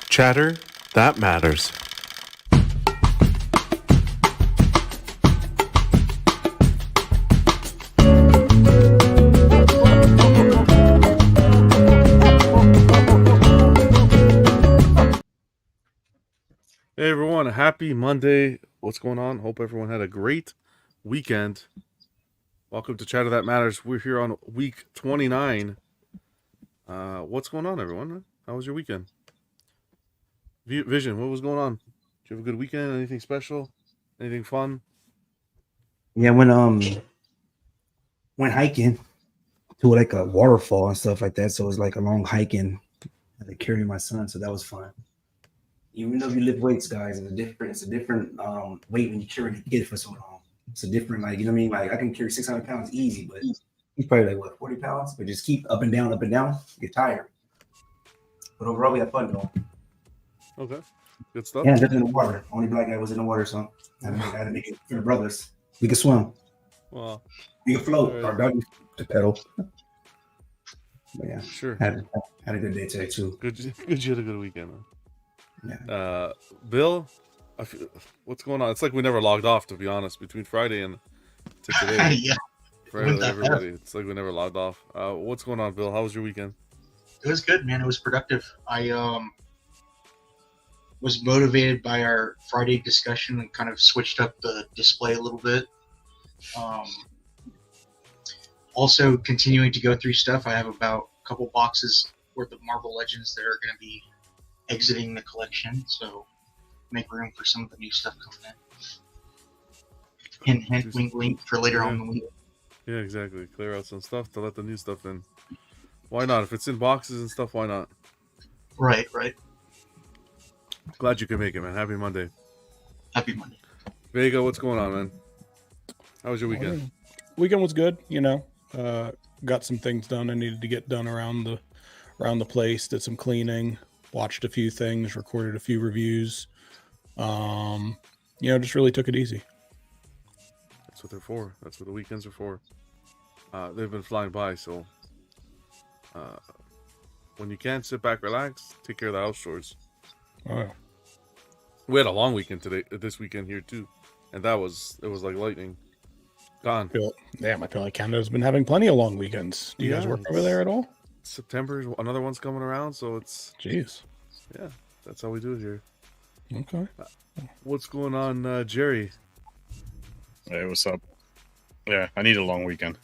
Chatter that matters. Hey everyone, happy Monday. What's going on? Hope everyone had a great weekend. Welcome to Chatter That Matters. We're here on week 29. What's going on, everyone? How was your weekend? Vision, what was going on? Did you have a good weekend? Anything special? Anything fun? Yeah, went hiking to like a waterfall and stuff like that. So it was like a long hiking. I had to carry my son, so that was fun. Even though you lift weights, guys, it's a different weight when you carry the kid for so long. It's a different, like, you know what I mean? Like, I can carry 600 pounds easy, but he's probably like, what, 40 pounds? But just keep up and down, get tired. But overall, we had fun, though. Okay. Good stuff. Yeah, just in the water. Only black guy was in the water, so I had to make it for the brothers. We could swim. Well, we could float. Right. Our dog to pedal. But yeah, sure. Had a good day today, too. Good. You had a good weekend, man. Yeah. Bill, what's going on? It's like we never logged off, to be honest, between Friday and today. Yeah. For everybody, it's like we never logged off. What's going on, Bill? How was your weekend? It was good, man. It was productive. I was motivated by our Friday discussion and kind of switched up the display a little bit. Also continuing to go through stuff. I have about a couple boxes worth of Marvel Legends that are going to be exiting the collection, so make room for some of the new stuff coming in. Hint, hint, wink, wink for later on in the week. Yeah, exactly. Clear out some stuff to let the new stuff in. Why not? If it's in boxes and stuff, why not? Right. Glad you could make it, man. Happy Monday. Happy Monday. Vega, what's going on, man? How was your weekend? Weekend was good, got some things done I needed to get done around the place, did some cleaning, watched a few things, recorded a few reviews. Just really took it easy. That's what they're for. That's what the weekends are for. They've been flying by, so when you can sit back, relax, take care of the house chores. Oh. We had a long weekend this weekend here too, and it was like lightning. Gone. I feel like Canada's been having plenty of long weekends. Do you guys work over there at all? September, another one's coming around, so it's... Jeez. Yeah, that's how we do it here. Okay. What's going on, Jerry? Hey, what's up? Yeah, I need a long weekend.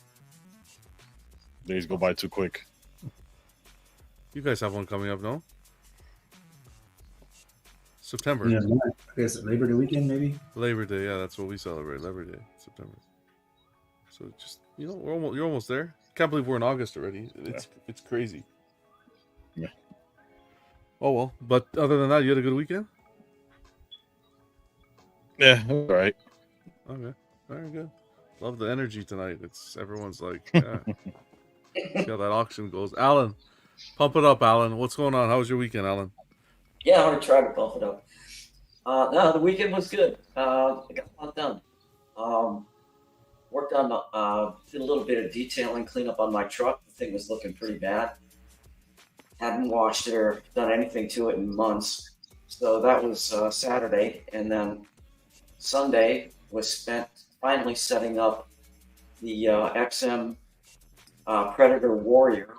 Days go by too quick. You guys have one coming up, no? September. Yeah, I guess Labor Day weekend, maybe? Labor Day, yeah, that's what we celebrate. Labor Day, September. So just, you're almost there. Can't believe we're in August already. It's crazy. Yeah. Oh well, but other than that, you had a good weekend? Yeah, all right. Okay, very good. Love the energy tonight. Everyone's like, yeah. See how that auction goes. Alan, pump it up, Alan. What's going on? How was your weekend, Alan? Yeah, I'm gonna try to pump it up. No, the weekend was good. I got a lot done. Worked on, did a little bit of detailing, cleanup on my truck. The thing was looking pretty bad. Hadn't washed it or done anything to it in months. So that was Saturday. And then Sunday was spent finally setting up the XM Predator Warrior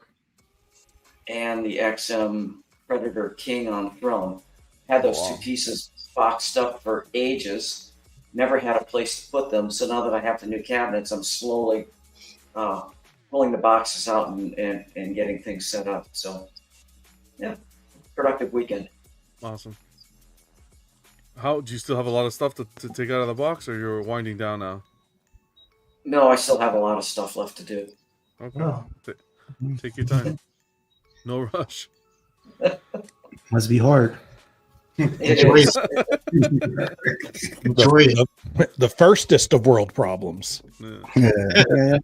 and the XM Predator King on Throne. Had those two pieces boxed up for ages. Never had a place to put them, so now that I have the new cabinets, I'm slowly pulling the boxes out and getting things set up. So, yeah, productive weekend. Awesome. Do you still have a lot of stuff to take out of the box, or you're winding down now? No, I still have a lot of stuff left to do. Okay. Oh. Take your time. No rush. Must be hard. The firstest of world problems. Yeah,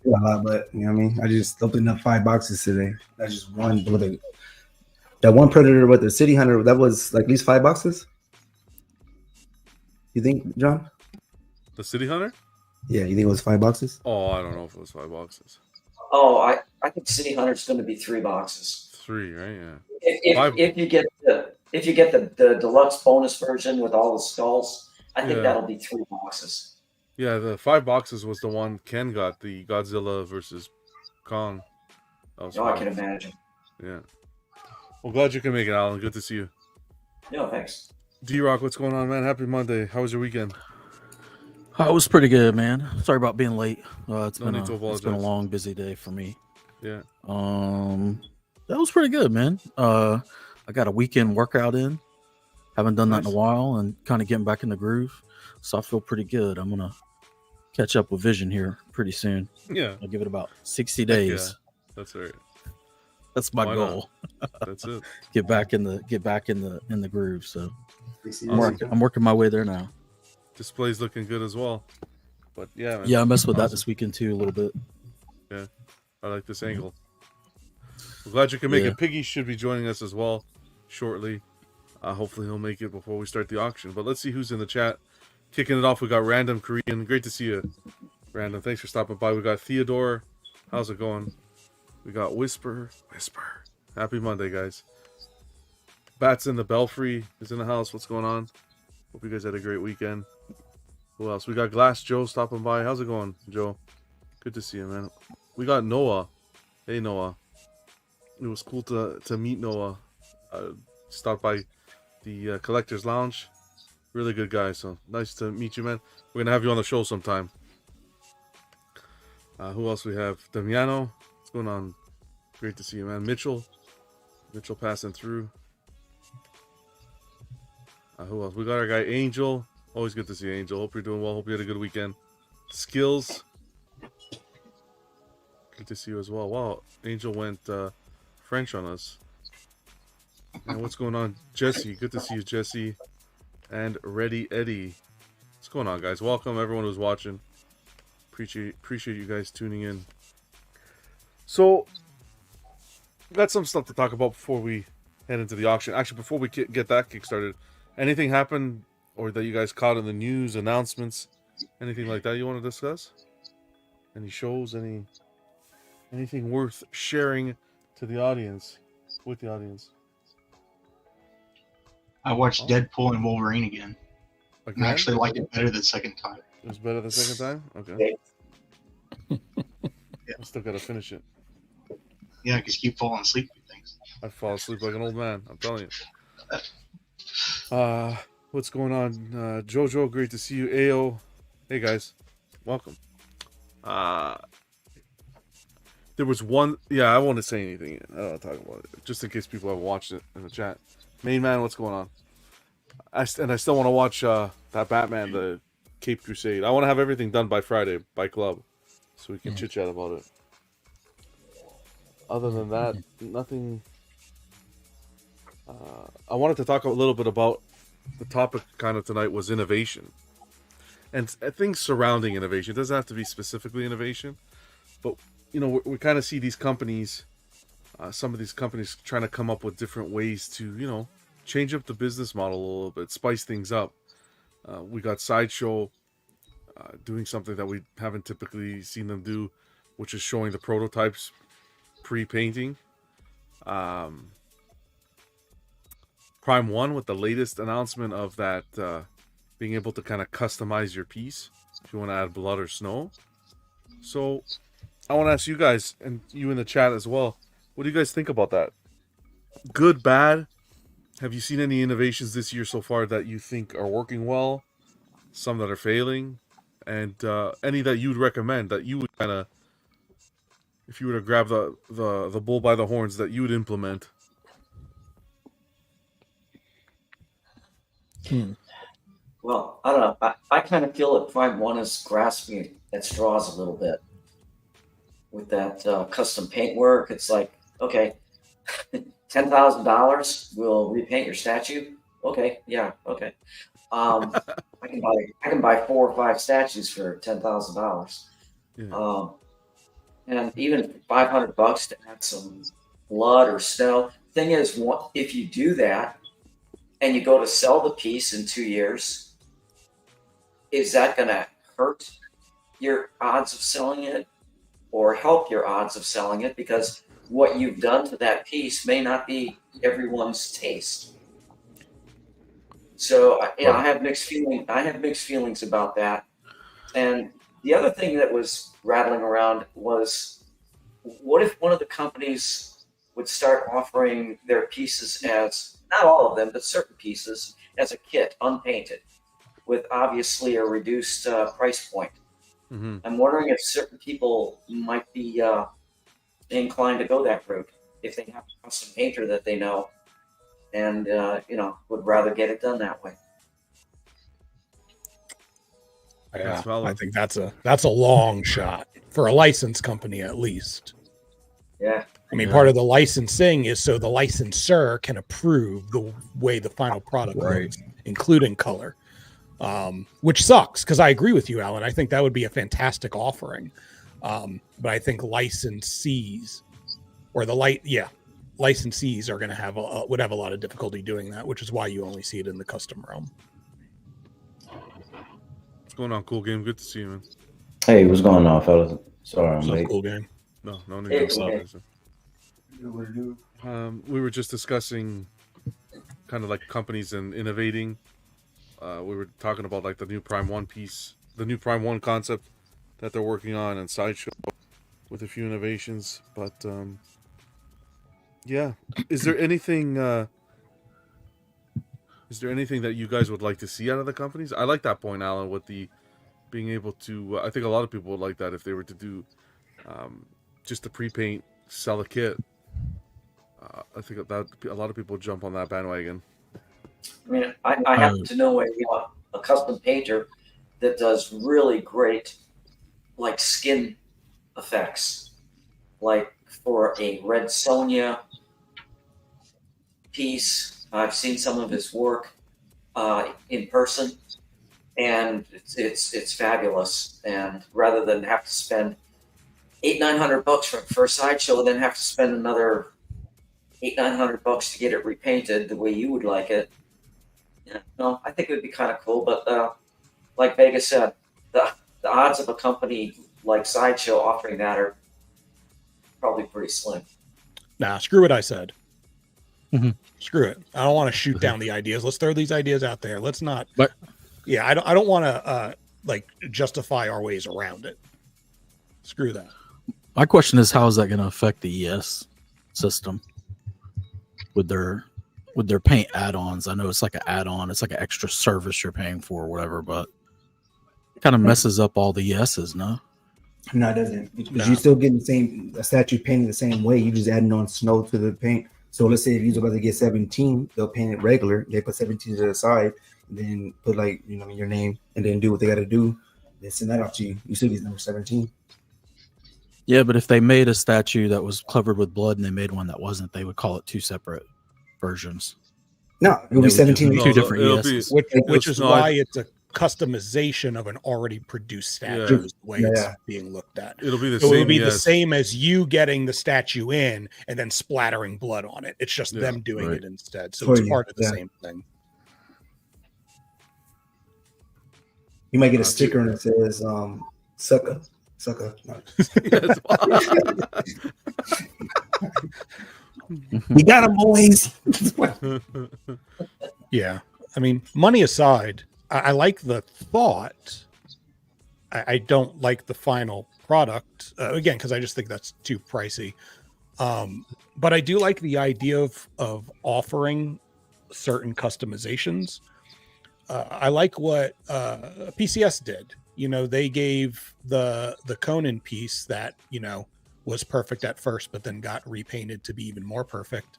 but you know what I mean. I just opened up 5 boxes today. That's just one. That one Predator with the City Hunter. That was like at least 5 boxes. You think, John? The City Hunter? Yeah, you think it was 5 boxes? Oh, I don't know if it was 5 boxes. Oh, I think City Hunter's going to be 3 boxes. 3, right? Yeah. If, Five. if you get the deluxe bonus version with all the skulls, I think Yeah. that'll be 3 boxes. Yeah, the 5 boxes was the one Ken got, the Godzilla versus Kong. That was Oh, I 5. can imagine. Yeah. Well, glad you can make it, Alan. Good to see you. No, thanks. D-Rock, what's going on, man? Happy Monday. How was your weekend? Oh, it was pretty good, man. Sorry about being late. It's No been need to a apologize. long, busy day for me. Yeah. That was pretty good, man. I got a weekend workout in. Haven't done that in a Nice. while, and kind of getting back in the groove. So I feel pretty good. I'm gonna catch up with Vision here pretty soon. Yeah. I'll give it about 60 Heck days. yeah. That's right. That's my Why not? goal. That's it. Get back in the groove. So Awesome. I'm working my way there now. Display's looking good as well. But yeah, man. Yeah, I messed with that Awesome. this weekend too a little bit. I like this angle. We're glad you can make Yeah. it. Piggy should be joining us as well shortly. Hopefully he'll make it before we start the auction. But let's see who's in the chat. Kicking it off, we got Random Korean. Great to see you, Random. Thanks for stopping by. We got Theodore. How's it going? We got Whisper. Happy Monday, guys. Bats in the Belfry is in the house. What's going on? Hope you guys had a great weekend. Who else? We got Glass Joe stopping by. How's it going, Joe? Good to see you, man. We got Noah. Hey, Noah. It was cool to meet Noah. Stopped by the Collector's Lounge. Really good guy, so nice to meet you, man. We're going to have you on the show sometime. Who else we have? Damiano. What's going on? Great to see you, man. Mitchell passing through. Who else? We got our guy Angel. Always good to see you, Angel. Hope you're doing well. Hope you had a good weekend. Skills. Good to see you as well. Wow, Angel went French on us. And what's going on, Jesse? Good to see you, Jesse. And Ready Eddie. What's going on, guys? Welcome everyone who's watching. Appreciate you guys tuning in. So, got some stuff to talk about before we head into the auction. Actually, before we get that kick started, anything happened or that you guys caught in the news, announcements, anything like that you want to discuss? Any shows, anything worth sharing to the audience, with the audience? I watched Deadpool and Wolverine again. Again? I actually liked it better the second time. It was better the second time? Okay. I still gotta finish it. Yeah, because you keep falling asleep with things. I fall asleep like an old man, I'm telling you. What's going on? Jojo, great to see you. Ao. Hey guys. Welcome. There was one, yeah, I won't say anything. I don't want to talk about it, just in case people haven't watched it in the chat. Main man, what's going on? I still want to watch that Batman, the Cape Crusade. I want to have everything done by Friday, by club, so we can chit chat about it. Other than that, nothing. I wanted to talk a little bit about the topic kind of tonight was innovation and things surrounding innovation. It doesn't have to be specifically innovation, but you know, we kind of see these companies, some of these companies trying to come up with different ways to, you know, change up the business model a little bit, spice things up. We got Sideshow doing something that we haven't typically seen them do, which is showing the prototypes pre-painting. Prime 1 with the latest announcement of that being able to kind of customize your piece if you want to add blood or snow. So I want to ask you guys, and you in the chat as well, what do you guys think about that? Good, bad? Have you seen any innovations this year so far that you think are working well? Some that are failing? And any that you'd recommend that you would kind of, if you were to grab the bull by the horns, that you would implement? Well, I don't know. I kind of feel that Prime 1 is grasping at straws a little bit with that custom paint work. It's like, okay, $10,000 will repaint your statue. Okay, yeah, okay. I can buy 4 or 5 statues for $10,000. Yeah. And even $500 to add some blood or snow. Thing is, if you do that and you go to sell the piece in 2 years, is that going to hurt your odds of selling it? or help your odds of selling it, because what you've done to that piece may not be everyone's taste. So I have mixed feelings about that. And the other thing that was rattling around was, what if one of the companies would start offering their pieces as, not all of them, but certain pieces, as a kit, unpainted, with obviously a reduced price point. Mm-hmm. I'm wondering if certain people might be inclined to go that route if they have a custom painter that they know, and would rather get it done that way. Yeah, That's valid. I think that's a long shot for a license company, at least. Yeah. I mean, part of the licensing is so the licensor can approve the way the final product looks, including color, which sucks, because I agree with you, Alan. I think that would be a fantastic offering. But I think licensees or licensees are going to would have a lot of difficulty doing that, which is why you only see it in the custom realm. What's going on, Cool Game? Good to see you, man. Hey, what's going on, fellas? Sorry I'm So late. Cool Game. No need Hey, to Cool Game. apologize. We were just discussing kind of like companies and innovating. We were talking about like the new Prime 1 piece, the new Prime 1 concept that they're working on, and Sideshow with a few innovations. But yeah, is there anything that you guys would like to see out of the companies? I like that point, Alan, with the being able to. I think a lot of people would like that if they were to do just the pre-paint, sell a kit. I think that a lot of people would jump on that bandwagon. I mean, I happen to know a custom painter that does really great, like, skin effects, like for a Red Sonja piece. I've seen some of his work in person, and it's fabulous. And rather than have to spend $800-900 for a sideshow, and then have to spend another $800-900 to get it repainted the way you would like it. Yeah, no, I think it would be kind of cool. But like Vega said, the odds of a company like Sideshow offering that are probably pretty slim. Nah, screw what I said. Mm-hmm. Screw it. I don't want to shoot down the ideas. Let's throw these ideas out there. Let's not. But yeah, I don't want to like justify our ways around it. Screw that. my question is, how is that going to affect the ES system with their paint add-ons? I know it's like an add-on, it's like an extra service you're paying for or whatever, but it kind of messes up all the ESs, no? No, it doesn't. Because you're still getting the same statue painted the same way. You just adding on snow to the paint. So let's say if you're about to get 17, they'll paint it regular. They put 17 to the side, and then put like your name, and then do what they got to do. Then send that off to you. You still get number 17. Yeah, but if they made a statue that was covered with blood and they made one that wasn't, they would call it two separate versions. No, it'll be 17. Two different ESs. Which is why it's a customization of an already produced statue. Is the way it's being looked at. It'll be the so same. It'll be the same as you getting the statue in and then splattering blood on it. It's just them doing it instead. So it's part of the same thing. You might get a sticker and it says sucker. No. We got them, boys. Yeah. I mean, money aside, I like the thought. I don't like the final product, again, because I just think that's too pricey. But I do like the idea of offering certain customizations. I like what PCS did. They gave the Conan piece that, was perfect at first, but then got repainted to be even more perfect.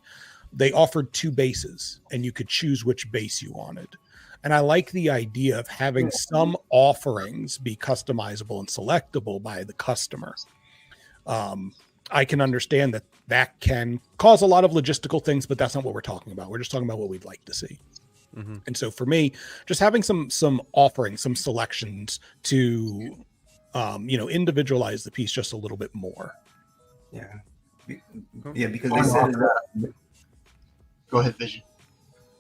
They offered 2 bases, and you could choose which base you wanted. And I like the idea of having some offerings be customizable and selectable by the customer. I can understand that can cause a lot of logistical things, but that's not what we're talking about. We're just talking about what we'd like to see. Mm-hmm. And so for me, just having some offerings, some selections to, individualialize the piece just a little bit more. Yeah, because they said Go ahead, Vision.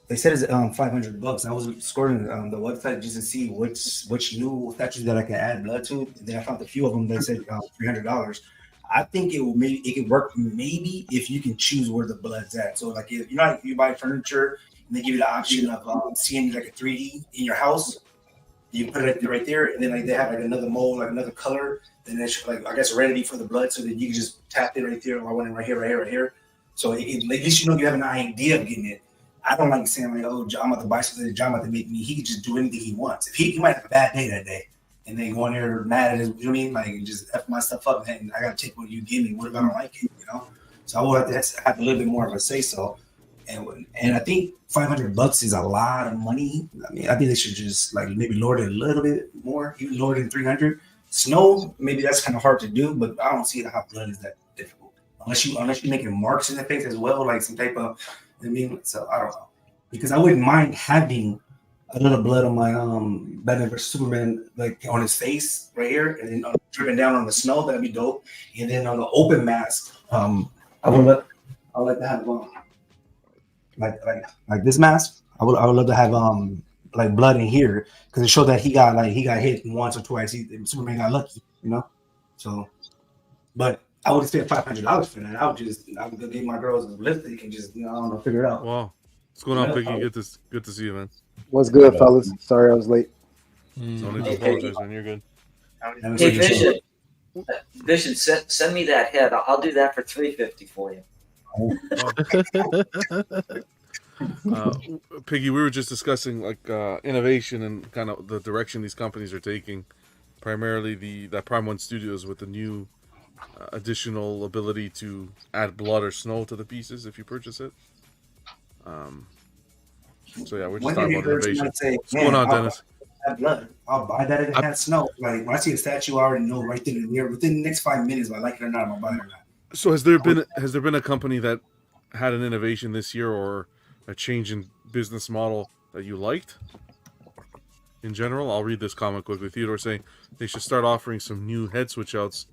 They said it's $500. I was scrolling the website just to see which new statues that I can add blood to. Then I found a few of them that said $300. I think it could work maybe if you can choose where the blood's at. So like if you buy furniture and they give you the option of seeing like a 3D in your house, you put it right there, and then like they have like another mold, like another color, then it's like I guess ready for the blood, so that you can just tap it right there. I want it right here, right here, right here. So at least you know you have an idea of getting it. I don't like saying like, oh, John about to buy something, John about to make me. He can just do anything he wants. If he might have a bad day that day, and then go in there mad at his, you know what I mean? Like just F my stuff up, and I gotta take what you give me. What if I don't like it? You know? So I will have to have a little bit more of a say so. And I think $500 is a lot of money. I mean, I think they should just like maybe lower it a little bit more, even lower than 300. Snow, maybe that's kind of hard to do, but I don't see how blood is that difficult unless you're making marks in the face as well, like some type of. I mean, so I don't know, because I wouldn't mind having a little blood on my Batman vs Superman, like on his face right here, and then dripping down on the snow. That'd be dope. And then on the open mask, I would like to have like this mask. I would love to have like blood in here because it showed that he got hit once or twice. Superman got lucky, you know. So, but I would spend $500 for that. I would go give my girls a lipstick and just I don't know, figure it out. Wow, what's going on, Piggy? Good to see you, man. What's good, fellas? Sorry I was late. No need to apologize, man. You're good. Hey, Vision, send me that head. I'll do that for $350 for you. Piggy, we were just discussing like innovation and kind of the direction these companies are taking. Primarily that Prime One Studios with the new additional ability to add blood or snow to the pieces if you purchase it. So yeah, we're just talking about innovation. What's going on, Dennis? Blood. I'll buy that if it has snow. Like when I see a statue, I already know right then and there. Within the next 5 minutes, if I like it or not, I'm gonna buy it or not. So has there been a company that had an innovation this year or a change in business model that you liked? In general, I'll read this comment quickly. Theodore saying they should start offering some new head switch outs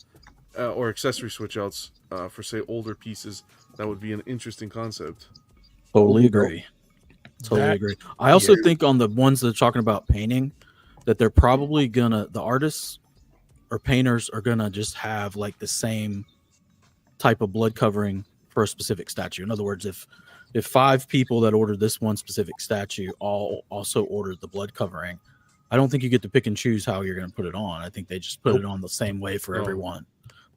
or accessory switch outs for say older pieces. That would be an interesting concept. Totally agree. Agree. I also think on the ones that are talking about painting, that they're probably the artists or painters are gonna just have like the same type of blood covering for a specific statue. In other words, if 5 people that ordered this one specific statue all also ordered the blood covering, I don't think you get to pick and choose how you're going to put it on. I think they just put it on the same way for everyone.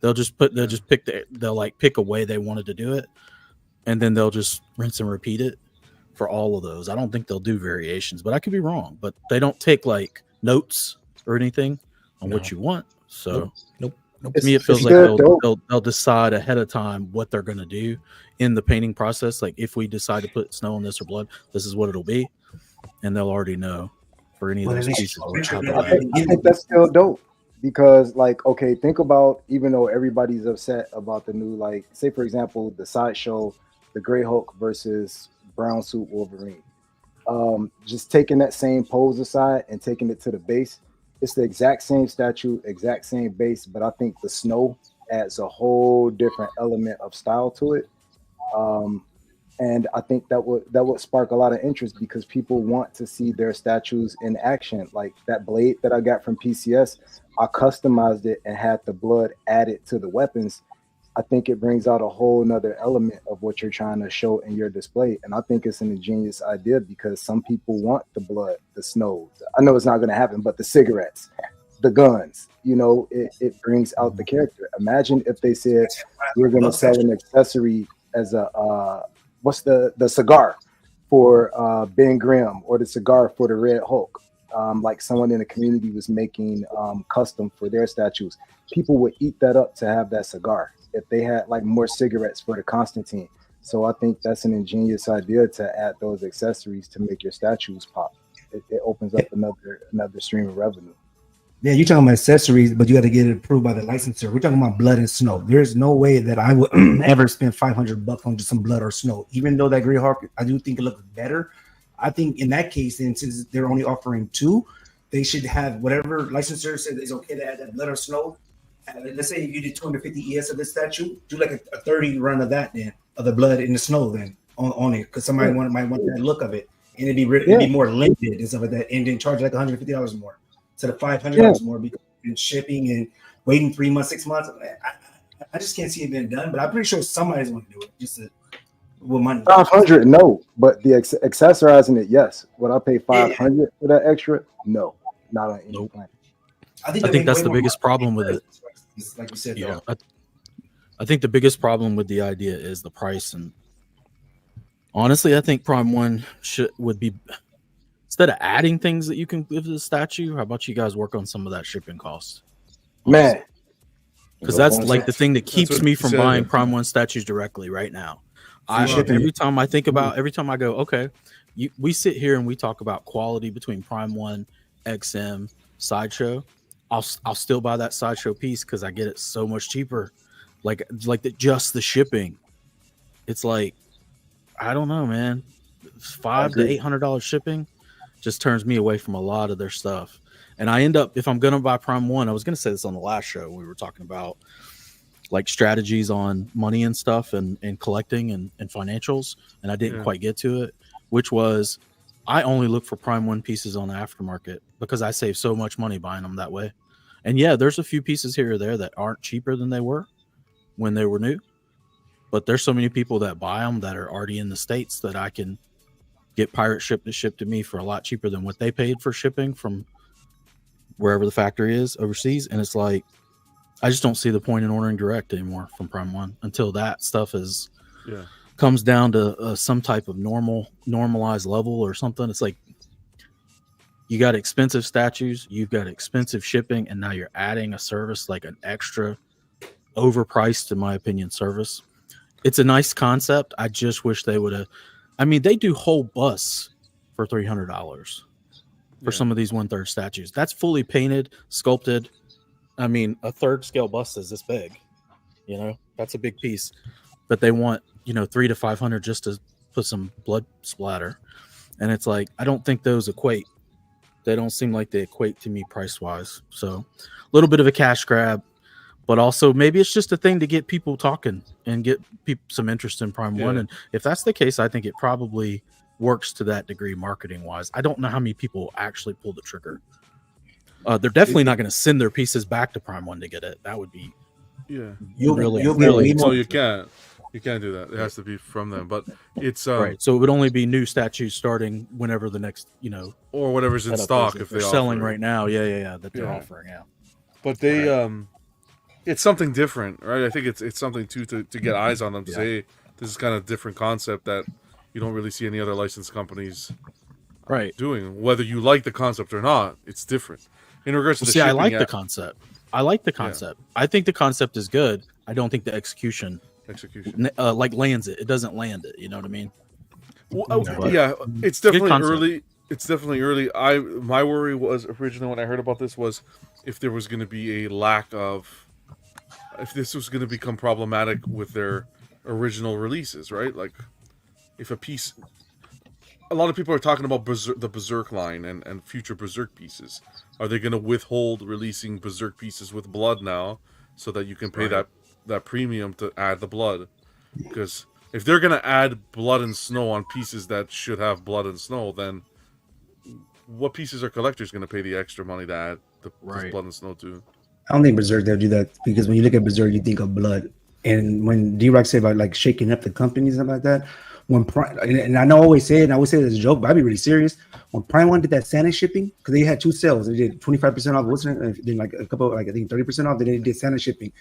They'll pick a way they wanted to do it, and then they'll just rinse and repeat it for all of those. I don't think they'll do variations, but I could be wrong. But they don't take like notes or anything on what you want. So Nope. To me, it feels like they'll decide ahead of time what they're going to do in the painting process. Like if we decide to put snow on this or blood, this is what it'll be, and they'll already know for any of those pieces. I think that's still dope because, like, okay, think about even though everybody's upset about the new, like, say for example, the sideshow, the Gray Hulk versus Brown Suit Wolverine. Just taking that same pose aside and taking it to the base. It's the exact same statue, exact same base, but I think the snow adds a whole different element of style to it. And I think that would spark a lot of interest because people want to see their statues in action. Like that blade that I got from PCS, I customized it and had the blood added to the weapons. I think it brings out a whole nother element of what you're trying to show in your display. And I think it's an ingenious idea because some people want the blood, the snow. I know it's not going to happen, but the cigarettes, the guns, it brings out the character. Imagine if they said, we're going to sell an accessory as a, what's the cigar for Ben Grimm or the cigar for the Red Hulk. Like someone in the community was making custom for their statues. People would eat that up to have that cigar if they had like more cigarettes for the Constantine. So I think that's an ingenious idea to add those accessories to make your statues pop. It opens up another stream of revenue. Yeah, you're talking about accessories, but you got to get it approved by the licensor. We're talking about blood and snow. There's no way that I would ever spend $500 on just some blood or snow. Even though that Grey Hawk, I do think it looks better. I think in that case, then since they're only offering 2, they should have whatever licensor said is okay to add that blood or snow. Let's say if you did 250 ES of this statue, do like a 30 run of that then, of the blood in the snow then on it, because somebody might want that look of it, and it'd be more limited and stuff like that, and then charge like $150 more instead of $500 more because in shipping and waiting 3 months, 6 months. I just can't see it being done, but I'm pretty sure somebody's going to do it. Just with money. 500, no, but the accessorizing it, yes. Would I pay 500 for that extra? No, not on any Nope. plan. I I think that's the biggest problem with it. Like you said, Yeah, though. I think the biggest problem with the idea is the price, and honestly, I think Prime One would be, instead of adding things that you can give to the statue, how about you guys work on some of that shipping cost? Man, Because that's like the thing that keeps what me he from said. buying Prime One statues directly right now. Every time I think about, every time I go, okay, we sit here and we talk about quality between Prime One, XM, Sideshow. I'll still buy that Sideshow piece because I get it so much cheaper. Just the shipping. It's like, I don't know, man. $500 to $800 shipping just turns me away from a lot of their stuff. And I end up, if I'm gonna buy Prime One, I was gonna say this on the last show, we were talking about like strategies on money and stuff and collecting and financials, and I didn't quite get to it, which was I only look for Prime One pieces on the aftermarket because I save so much money buying them that way. And yeah, there's a few pieces here or there that aren't cheaper than they were when they were new, but there's so many people that buy them that are already in the States that I can get pirate ship to ship to me for a lot cheaper than what they paid for shipping from wherever the factory is overseas. And it's like, I just don't see the point in ordering direct anymore from Prime One until that stuff comes down to some type of normalized level or something. It's like, you got expensive statues, you've got expensive shipping, and now you're adding a service like an extra overpriced, in my opinion, service. It's a nice concept. I just wish they would have. I mean, they do whole busts for $300 for some of these 1/3 statues. That's fully painted, sculpted. I mean, a 3rd scale bust is this big. You know, that's a big piece. But they want, $300 to $500 just to put some blood splatter. And it's like, I don't think those equate. They don't seem like they equate to me price wise. So a little bit of a cash grab, but also maybe it's just a thing to get people talking and get people some interest in Prime One. And if that's the case, I think it probably works to that degree marketing wise. I don't know how many people actually pull the trigger. They're definitely not going to send their pieces back to Prime One to get it. That would be really. No, you can't. You can't do that. It has to be from them. But it's right. So it would only be new statues starting whenever the next, or whatever's in stock if they're selling right now. Yeah. That they're offering. Yeah. But they it's something different, right? I think it's something to get eyes on them to say, hey, this is kind of a different concept that you don't really see any other licensed companies doing. Whether you like the concept or not, it's different. In regards to the shipping, I like the concept. I think the concept is good. I don't think the execution lands it. It doesn't land it. You know what I mean? Well, it's definitely early. It's definitely early. My worry was originally when I heard about this was if there was going to be a lack of, if this was going to become problematic with their original releases, right? Like if a piece, a lot of people are talking about the Berserk line and future Berserk pieces. Are they going to withhold releasing Berserk pieces with blood now so that you can pay that premium to add the blood? Because if they're going to add blood and snow on pieces that should have blood and snow, then what pieces are collectors going to pay the extra money to add the blood and snow to? I don't think Berserk they'll do that, because when you look at Berserk, you think of blood. And when D-Rock said about like shaking up the companies and stuff like that, when Prime, and I know I always say it, and I always say it as a joke, but I'd be really serious. When Prime One did that Santa shipping, because they had 2 sales, they did 25% off, then like a couple, like I think 30% off. Then they did Santa shipping.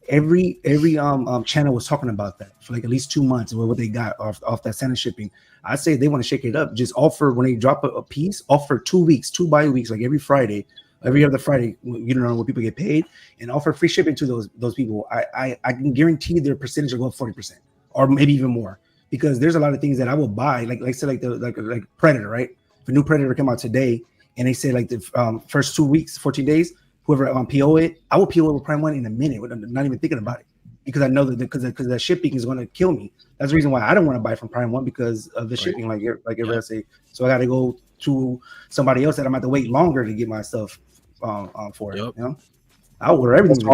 Every channel was talking about that for like at least 2 months. What they got off that Santa shipping. I say they want to shake it up. Just offer when they drop a piece, offer 2 weeks, 2 bi-weeks, like every Friday. Every other Friday, you don't know when people get paid, and offer free shipping to those people. I can guarantee their percentage will go up 40%, or maybe even more, because there's a lot of things that I will buy, like Predator, right? If a new Predator come out today, and they say like the first 2 weeks, 14 days, whoever PO it, I will PO it with Prime One in a minute, not even thinking about it, because I know that because the shipping is going to kill me. That's the reason why I don't want to buy from Prime One, because of the shipping, like everybody say. So I got to go to somebody else that I'm going to have to wait longer to get my stuff. For it, you know, I order everything.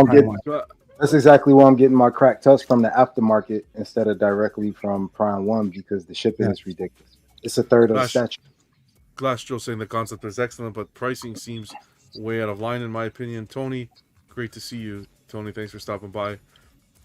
That's exactly why I'm getting my cracked tusk from the aftermarket instead of directly from Prime One, because the shipping is ridiculous. It's a third of the statue. Glass Joe saying the concept is excellent, but pricing seems way out of line in my opinion. Tony, great to see you. Tony, thanks for stopping by.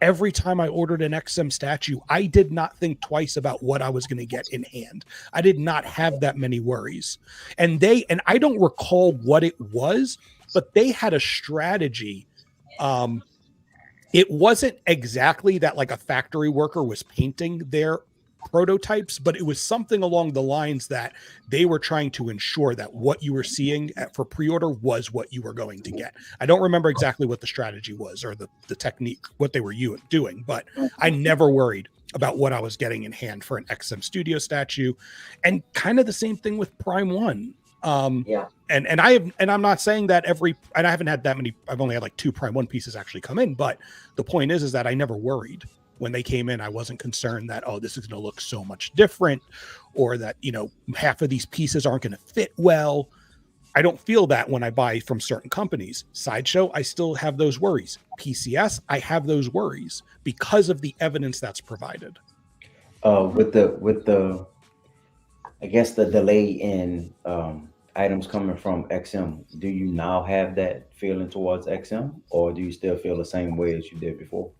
every time I ordered an XM statue, I did not think twice about what I was going to get in hand. I did not have that many worries. And I don't recall what it was, but they had a strategy. It wasn't exactly that like a factory worker was painting their prototypes, but it was something along the lines that they were trying to ensure that what you were seeing for pre-order was what you were going to get. I don't remember exactly what the strategy was or the technique, what they were doing, but I never worried about what I was getting in hand for an XM Studio statue. And kind of the same thing with Prime One. Yeah. And I'm not saying that and I haven't had that many. I've only had like 2 Prime One pieces actually come in, but the point is that I never worried when they came in. I wasn't concerned that, oh, this is going to look so much different, or that, you know, half of these pieces aren't going to fit well. I don't feel that when I buy from certain companies. Sideshow, I still have those worries. PCS, I have those worries because of the evidence that's provided. With the I guess the delay in items coming from XM, do you now have that feeling towards XM, or do you still feel the same way as you did before?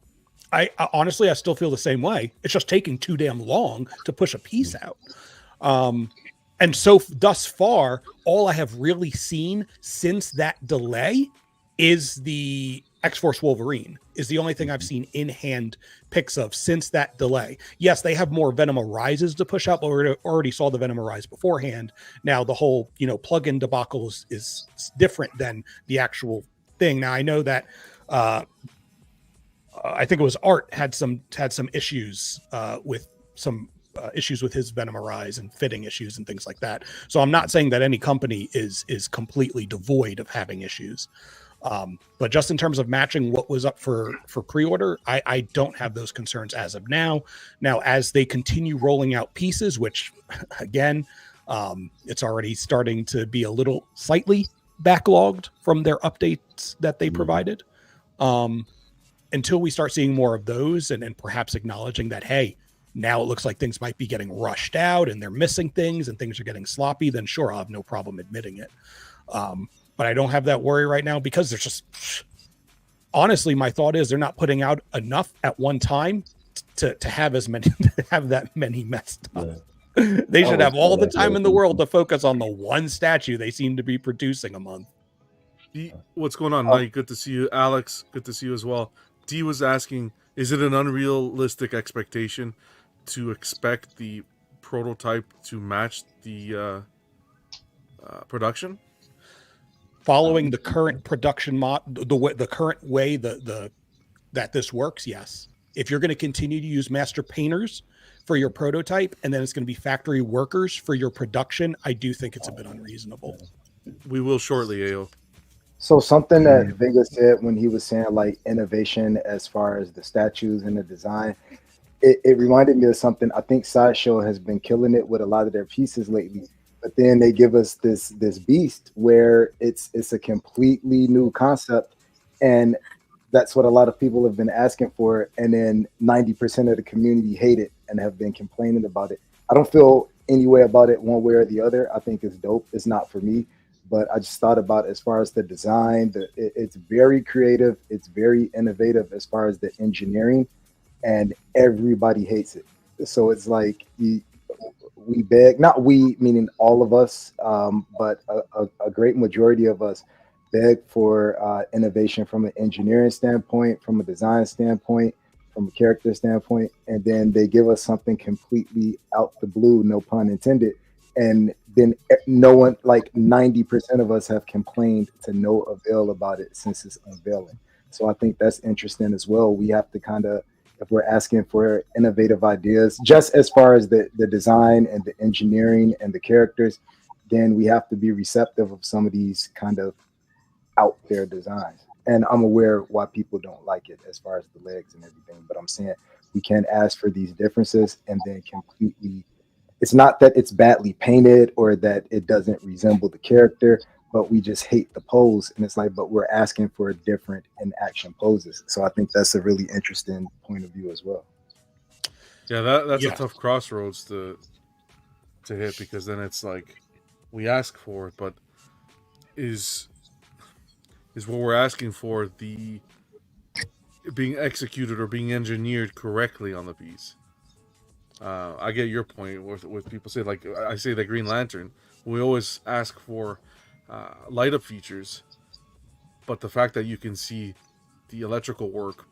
I honestly, I still feel the same way. It's just taking too damn long to push a piece out. And so thus far, all I have really seen since that delay is the X-Force Wolverine is the only thing I've seen in hand pics of since that delay. Yes, they have more Venom Arises to push out, but we already saw the Venom Arise beforehand. Now the whole, you know, plug-in debacle is different than the actual thing. Now I know that I think it was Art had some issues with some issues with his Venom Arise and fitting issues and things like that. So I'm not saying that any company is completely devoid of having issues. But just in terms of matching what was up for pre-order, I don't have those concerns as of now. Now, as they continue rolling out pieces, which again, it's already starting to be a little slightly backlogged from their updates that they provided. Until we start seeing more of those and perhaps acknowledging that, hey, now it looks like things might be getting rushed out and they're missing things and things are getting sloppy, then sure, I'll have no problem admitting it. But I don't have that worry right now because there's just, honestly, my thought is they're not putting out enough at one time to have as many, to have that many messed up. Yeah. They should have all the time in the world to focus on the one statue they seem to be producing a month. What's going on, Mike? Good to see you. Alex, good to see you as well. D was asking, is it an unrealistic expectation to expect the prototype to match the production? Following the current production the current way that this works, yes. If you're going to continue to use master painters for your prototype and then it's going to be factory workers for your production, I do think it's a bit unreasonable. We will shortly, AO. So something that Vega said when he was saying like innovation as far as the statues and the design, it reminded me of something. I think Sideshow has been killing it with a lot of their pieces lately, but then they give us this beast where it's a completely new concept, and that's what a lot of people have been asking for. And then 90% of the community hate it and have been complaining about it. I don't feel any way about it one way or the other. I think it's dope. It's not for me. But I just thought about as far as the design, it's very creative. It's very innovative as far as the engineering, and everybody hates it. So it's like we beg, not we, meaning all of us, but a great majority of us beg for innovation from an engineering standpoint, from a design standpoint, from a character standpoint, and then they give us something completely out the blue, no pun intended. And then no one, like 90% of us have complained to no avail about it since its unveiling. So I think that's interesting as well. We have to kind of, if we're asking for innovative ideas, just as far as the design and the engineering and the characters, then we have to be receptive of some of these kind of out there designs. And I'm aware why people don't like it as far as the legs and everything, but I'm saying we can't ask for these differences and then completely, it's not that it's badly painted or that it doesn't resemble the character, but we just hate the pose. And it's like, but we're asking for different in action poses. So I think that's a really interesting point of view as well. Yeah, that's a tough crossroads to hit, because then it's like we ask for it, but is what we're asking for the being executed or being engineered correctly on the piece. I get your point with people say, like I say the Green Lantern. We always ask for light up features, but the fact that you can see the electrical work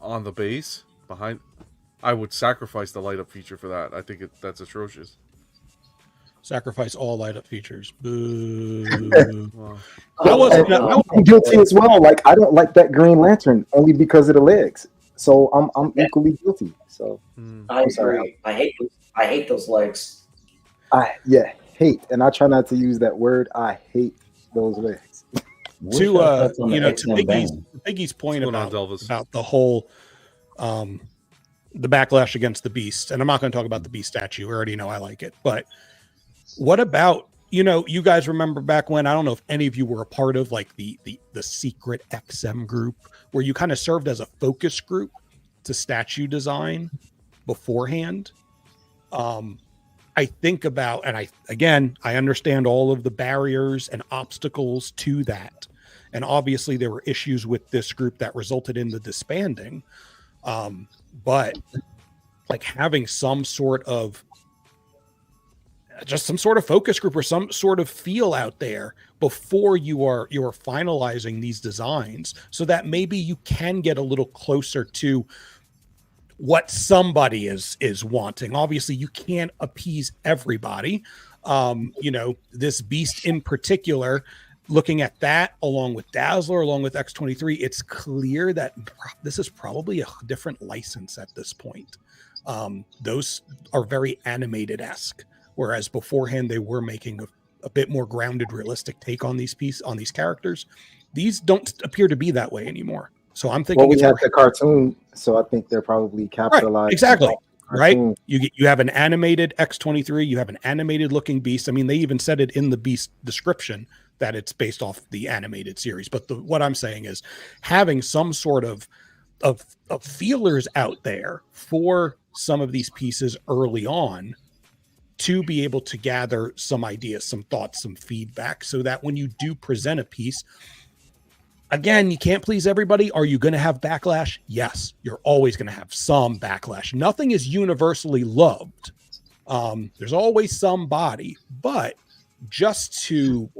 on the base behind, I would sacrifice the light up feature for that. I think that's atrocious. Sacrifice all light up features. Boo. Well, I wasn't. I'm guilty as well. Like I don't like that Green Lantern only because of the legs. So I'm equally guilty. So I I'm sorry. agree. I hate those legs. Hate, and I try not to use that word. I hate those legs. What's your thoughts on the to XM band? Biggie's point What's going on, about Delvis? the whole the backlash against the Beast, and I'm not going to talk about the Beast statue. We already know I like it, but what about, you guys remember back when, I don't know if any of you were a part of like the secret XM group where you kind of served as a focus group to statue design beforehand. I think about, and I understand all of the barriers and obstacles to that. And obviously there were issues with this group that resulted in the disbanding. But like having some sort of focus group or some sort of feel out there before you are finalizing these designs, so that maybe you can get a little closer to what somebody is wanting. Obviously you can't appease everybody. This Beast in particular, looking at that along with Dazzler, along with X-23, it's clear that this is probably a different license at this point. Those are very animated-esque, whereas beforehand they were making a bit more grounded, realistic take on these characters. These don't appear to be that way anymore. So I'm thinking, well, we have the cartoon, so I think they're probably capitalized. Right, exactly. Right. You have an animated X-23, you have an animated looking Beast. I mean, they even said it in the Beast description that it's based off the animated series. But what I'm saying is having some sort of feelers out there for some of these pieces early on to be able to gather some ideas, some thoughts, some feedback, so that when you do present a piece, again, you can't please everybody. Are you going to have backlash? Yes, you're always going to have some backlash. Nothing is universally loved. There's always somebody, but just to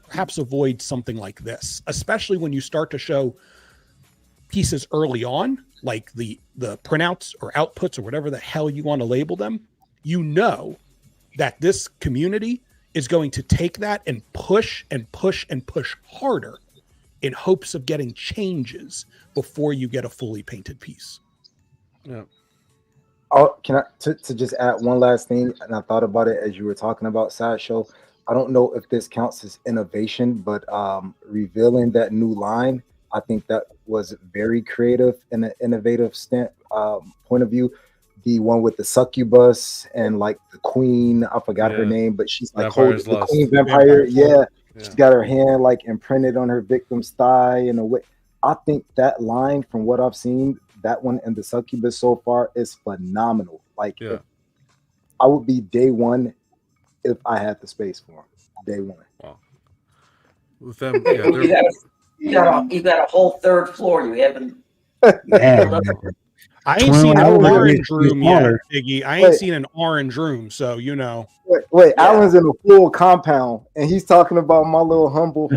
perhaps avoid something like this, especially when you start to show pieces early on, like the printouts or outputs or whatever the hell you want to label them, that this community is going to take that and push and push and push harder in hopes of getting changes before you get a fully painted piece. Yeah. Oh, can I to just add one last thing? And I thought about it as you were talking about Sideshow. I don't know if this counts as innovation, but revealing that new line, I think that was very creative and an innovative point of view. The one with the succubus and like the queen, I forgot her name, but she's like holding the queen vampire. Yeah. She's got her hand like imprinted on her victim's thigh in a way. I think that line, from what I've seen, that one and the succubus so far is phenomenal. Like, I would be day one if I had the space for him. Day one. Wow. With them, you got a whole third floor you haven't. I ain't seen an orange room yet, Iggy. I ain't seen an orange room, so Wait, Alan's in a full compound, and he's talking about my little humble.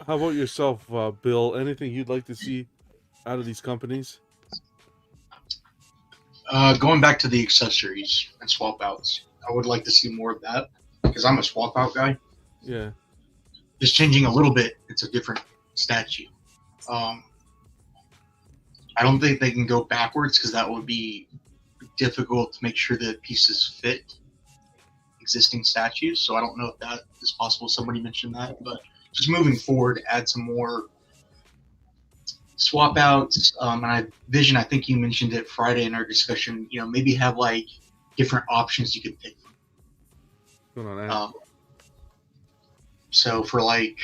How about yourself, Bill? Anything you'd like to see out of these companies? Going back to the accessories and swap outs, I would like to see more of that because I'm a swap out guy. Yeah. Just changing a little bit, it's a different statue. I don't think they can go backwards because that would be difficult to make sure the pieces fit existing statues. So I don't know if that is possible. Somebody mentioned that, but just moving forward, add some more swap outs. And I think you mentioned it Friday in our discussion, maybe have like different options you could pick from. So for like,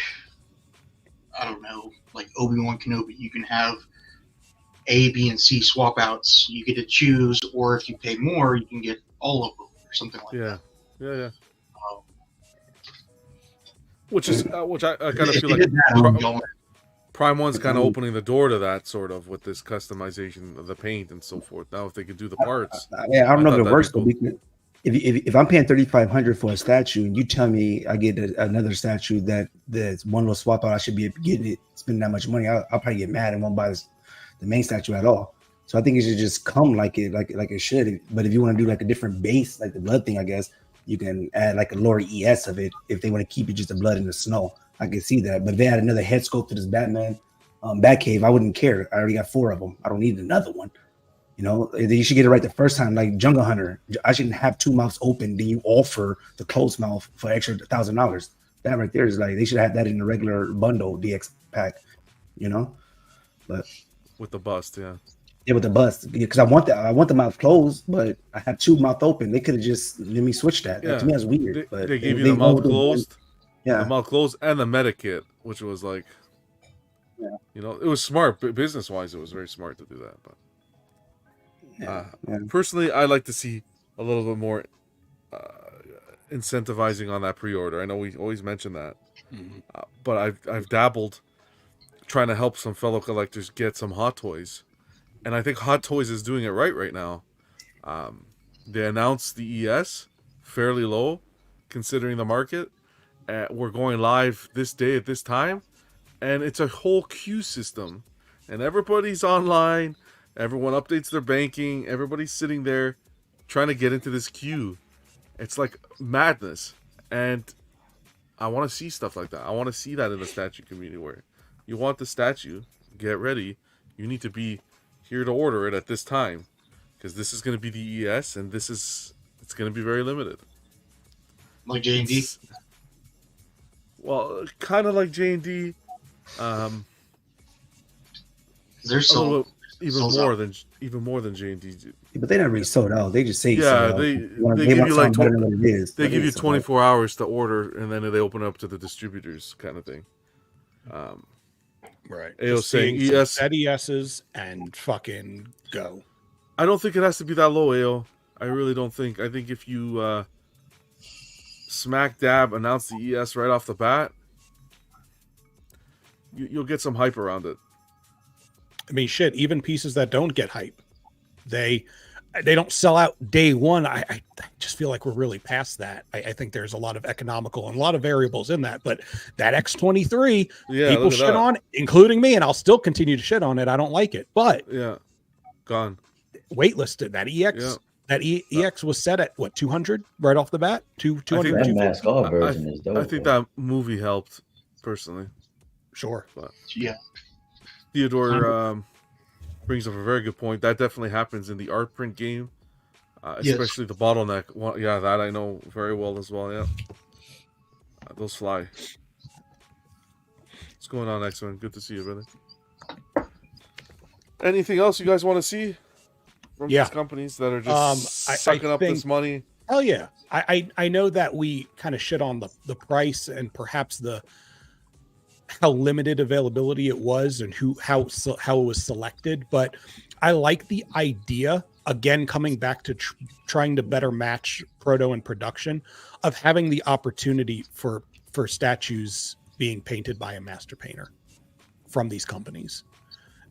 I don't know, like Obi-Wan Kenobi, you can have A, B, and C swap outs. You get to choose, or if you pay more, you can get all of them or something like that. Yeah. Which I kind of feel like Prime One's kind of opening the door to that sort of with this customization of the paint and so forth. Now, if they could do the parts, Yeah, I don't know if thought it that'd works be though, cool. because if I'm paying 3,500 for a statue and you tell me I get another statue that's one little swap out, I should be getting it, spending that much money. I'll probably get mad and won't buy the main statue at all. So I think it should just come like it should. But if you want to do like a different base, like the blood thing, I guess you can add like a lower ES of it if they want to keep it just the blood in the snow. I can see that. But if they had another head sculpt to this Batman Batcave, I wouldn't care. I already got 4 of them. I don't need another one. You know, you should get it right the first time, like Jungle Hunter. I shouldn't have 2 mouths open, then you offer the closed mouth for extra $1,000. That right there is like they should have that in the regular bundle DX pack, you know. But With the bust, yeah. yeah, with the bust, because I want the mouth closed, but I have 2 mouth open. They could have just let me switch that. Yeah. To me, that's weird. They, But they gave you the mouth closed, yeah, the mouth closed, and the meta kit, which was like, Yeah. you know, it was smart, but business wise, it was very smart to do that. But yeah. personally, I like to see a little bit more incentivizing on that pre-order. I know we always mention that, but I've dabbled trying to help some fellow collectors get some Hot Toys, and I think Hot Toys is doing it right now. They announced the ES fairly low, considering the market. We're going live this day at this time, and it's a whole queue system, and everybody's online. Everyone updates their banking. Everybody's sitting there trying to get into this queue. It's like madness, and I want to see stuff like that. I want to see that in the statue community where you want the statue, get ready. You need to be here to order it at this time because this is going to be the ES, and it's going to be very limited. Like J&D? Well, kind of like J&D. They're A so little bit, even more out. than J&D. But they never really sold out. They just say Yeah, sold out. they want give you like better than what it is. they But give you sold out. 24 hours to order, and then they open up to the distributors, kind of thing. Right. AO Just saying seeing some ES. set ESs and fucking go. I don't think it has to be that low, AO. I really don't think. I think if you smack dab announce the ES right off the bat, you'll get some hype around it. I mean, shit, even pieces that don't get hype, they don't sell out day one. I just feel like we're really past that. I think there's a lot of economical and a lot of variables in that, but that X23, Yeah, people look at shit that. on, including me, and I'll still continue to shit on it. I don't like it, but Yeah, waitlisted that EX. Yeah. That EX was set at what 200 right off the bat. 200. I think That 250? mask off version is dope. I think bro. that movie helped personally. Sure. Yeah. Theodore brings up a very good point. That definitely happens in the art print game, especially the bottleneck. Well, yeah, that I know very well as well. Yeah, those fly. What's going on, X-Men? Good to see you, brother. Anything else you guys want to see from these companies that are just sucking up this money? Hell yeah. I know that we kind of shit on the price and perhaps how limited availability it was and how it was selected, but I like the idea, again coming back to trying to better match proto and production, of having the opportunity for statues being painted by a master painter from these companies.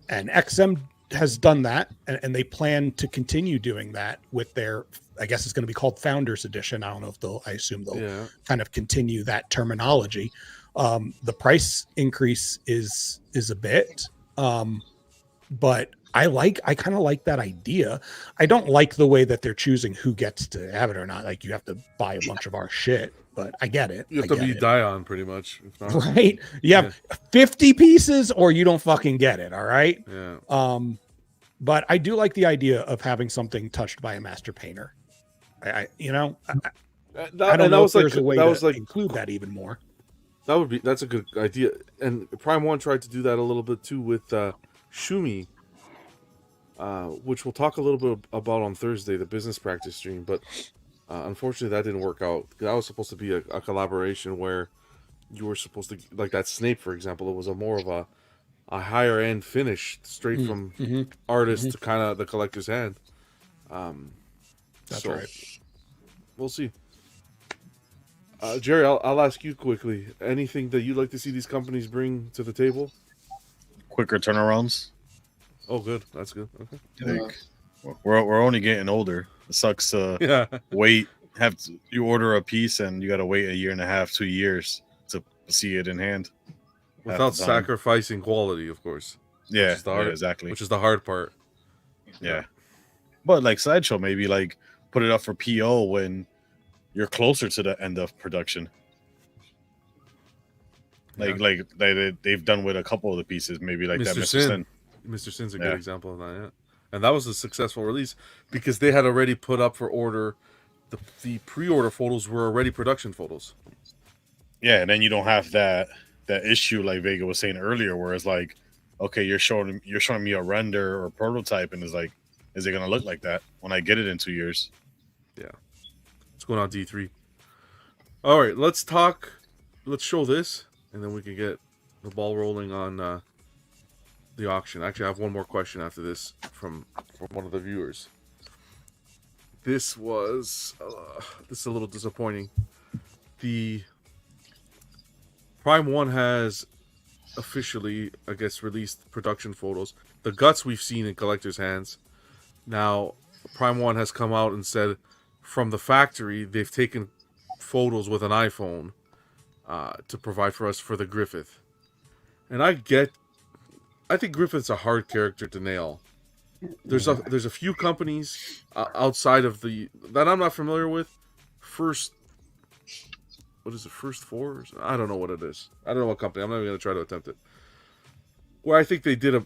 And XM has done that, and they plan to continue doing that with their, I guess it's going to be called Founders Edition. I don't know if I assume they'll kind of continue that terminology. The price increase is a bit, but I kind of like that idea. I don't like the way that they're choosing who gets to have it or not. Like you have to buy a bunch of our shit, but I get it. You have to be Dion pretty much. If not, right? You have 50 pieces or you don't fucking get it. All right. Yeah. But I do like the idea of having something touched by a master painter. I don't know if there's a way to include that even more. That's a good idea. And Prime One tried to do that a little bit too with Shumi, which we'll talk a little bit about on Thursday, the business practice stream. But unfortunately, that didn't work out. That was supposed to be a collaboration where you were supposed to, like that Snape, for example. It was more of a higher end finish, straight from artist to kind of the collector's hand. That's right. We'll see. Jerry, I'll ask you quickly. Anything that you'd like to see these companies bring to the table? quicker turnarounds. Oh, good. That's good. Okay. Like, we're only getting older. It sucks. Yeah. Wait, you order a piece and you got to wait 1.5 years, 2 years to see it in hand. Without the time. sacrificing quality, of course. Yeah, Which is the hard, exactly. Which is the hard part. Yeah. But like Sideshow, maybe like put it up for PO when you're closer to the end of production. Like they've done with a couple of the pieces, maybe like that Mr. Mr. Sin. Mr. Sin's a good example of that, yeah. And that was a successful release because they had already put up for order. The pre-order photos were already production photos. Yeah, and then you don't have that issue like Vega was saying earlier, where it's like, okay, you're showing me a render or a prototype, and it's like, is it gonna look like that when I get it in 2 years? Yeah. What's going on, D3? All right, let's show this, and then we can get the ball rolling on the auction. Actually, I have one more question after this from one of the viewers. This is a little disappointing. The Prime 1 has officially, I guess, released production photos. The guts we've seen in collectors' hands. Now, Prime 1 has come out and said from the factory they've taken photos with an iPhone to provide for us for the Griffith. And I think Griffith's a hard character to nail. There's a few companies outside of that I'm not familiar with. First Four? I don't know what it is. I don't know what company. I'm not even going to try to attempt it. Where I think they did a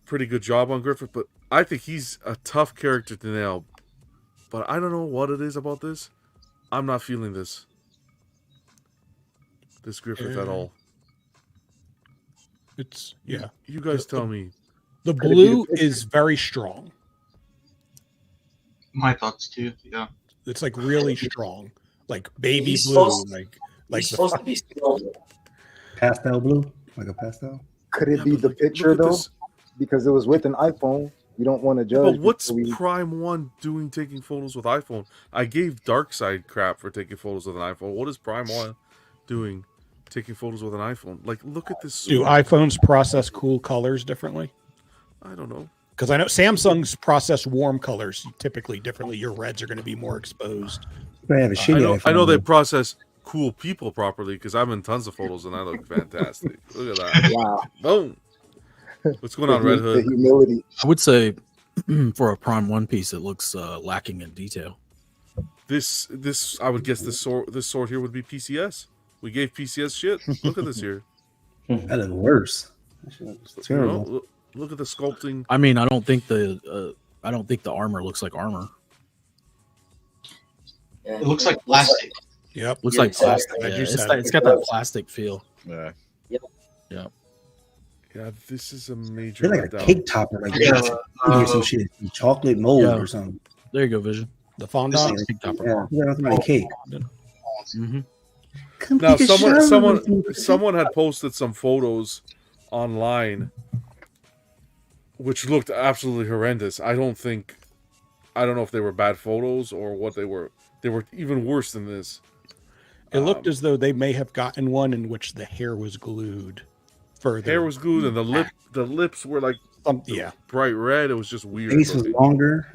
pretty good job on Griffith, but I think he's a tough character to nail. But I don't know what it is about this. I'm not feeling this Griffith at all. It's You guys tell me. The blue is very strong. My thoughts too. Yeah. It's like really strong, like baby He's blue, supposed- like He's supposed to be silver. Pastel blue, like a pastel. Could it Yeah, be but the look picture at though? this. Because it was with an iPhone. You don't want to judge. But what's before we- Prime 1 doing taking photos with iPhone? I gave Darkseid crap for taking photos with an iPhone. What is Prime 1 doing taking photos with an iPhone? Like, look at this. do iPhones process cool colors differently? I don't know. Because I know Samsung's process warm colors typically differently. Your reds are going to be more exposed. They have a shitty I know they iPhone. process cool people properly because I'm in tons of photos and I look fantastic. Look at that. Wow. Boom. What's going on, Red The Hood? humility. I would say for a Prime 1 piece, it looks lacking in detail. This I would guess this sword here would be PCS. We gave PCS shit. Look at this here. That looks worse. That shit looks terrible. You know, look at the sculpting. I mean, I don't think the armor looks like armor. Yeah, It looks like plastic. Yep. Looks Yeah, like plastic. exactly. Yeah, Like you said. it's got that plastic feel. Yeah. Yeah, this is a major They're like a letdown. cake topper, like Yeah, or some shit, chocolate mold Yeah. or something. There you go, Vision. The fondant. Cake topper. Yeah, nothing like cake. Mm-hmm. Now, someone had posted some photos online, which looked absolutely horrendous. I don't know if they were bad photos or what they were. They were even worse than this. It looked as though they may have gotten one in which the hair was glued further. Hair was glued and the lips were like yeah. bright red. It was just weird. Face was looking. longer.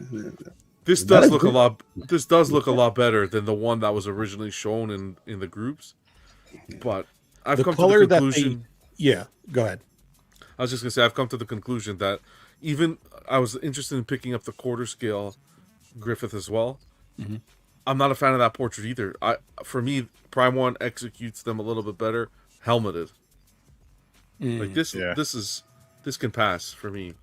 This That does is look good. a lot. This does look a lot better than the one that was originally shown in the groups. But I've The come to color the that conclusion. Yeah. Go ahead. I was just gonna say I've come to the conclusion that even I was interested in picking up the quarter scale Griffith as well. Mhm. I'm not a fan of that portrait either. For me, Prime 1 executes them a little bit better helmeted. Like this, Yeah. this can pass for me.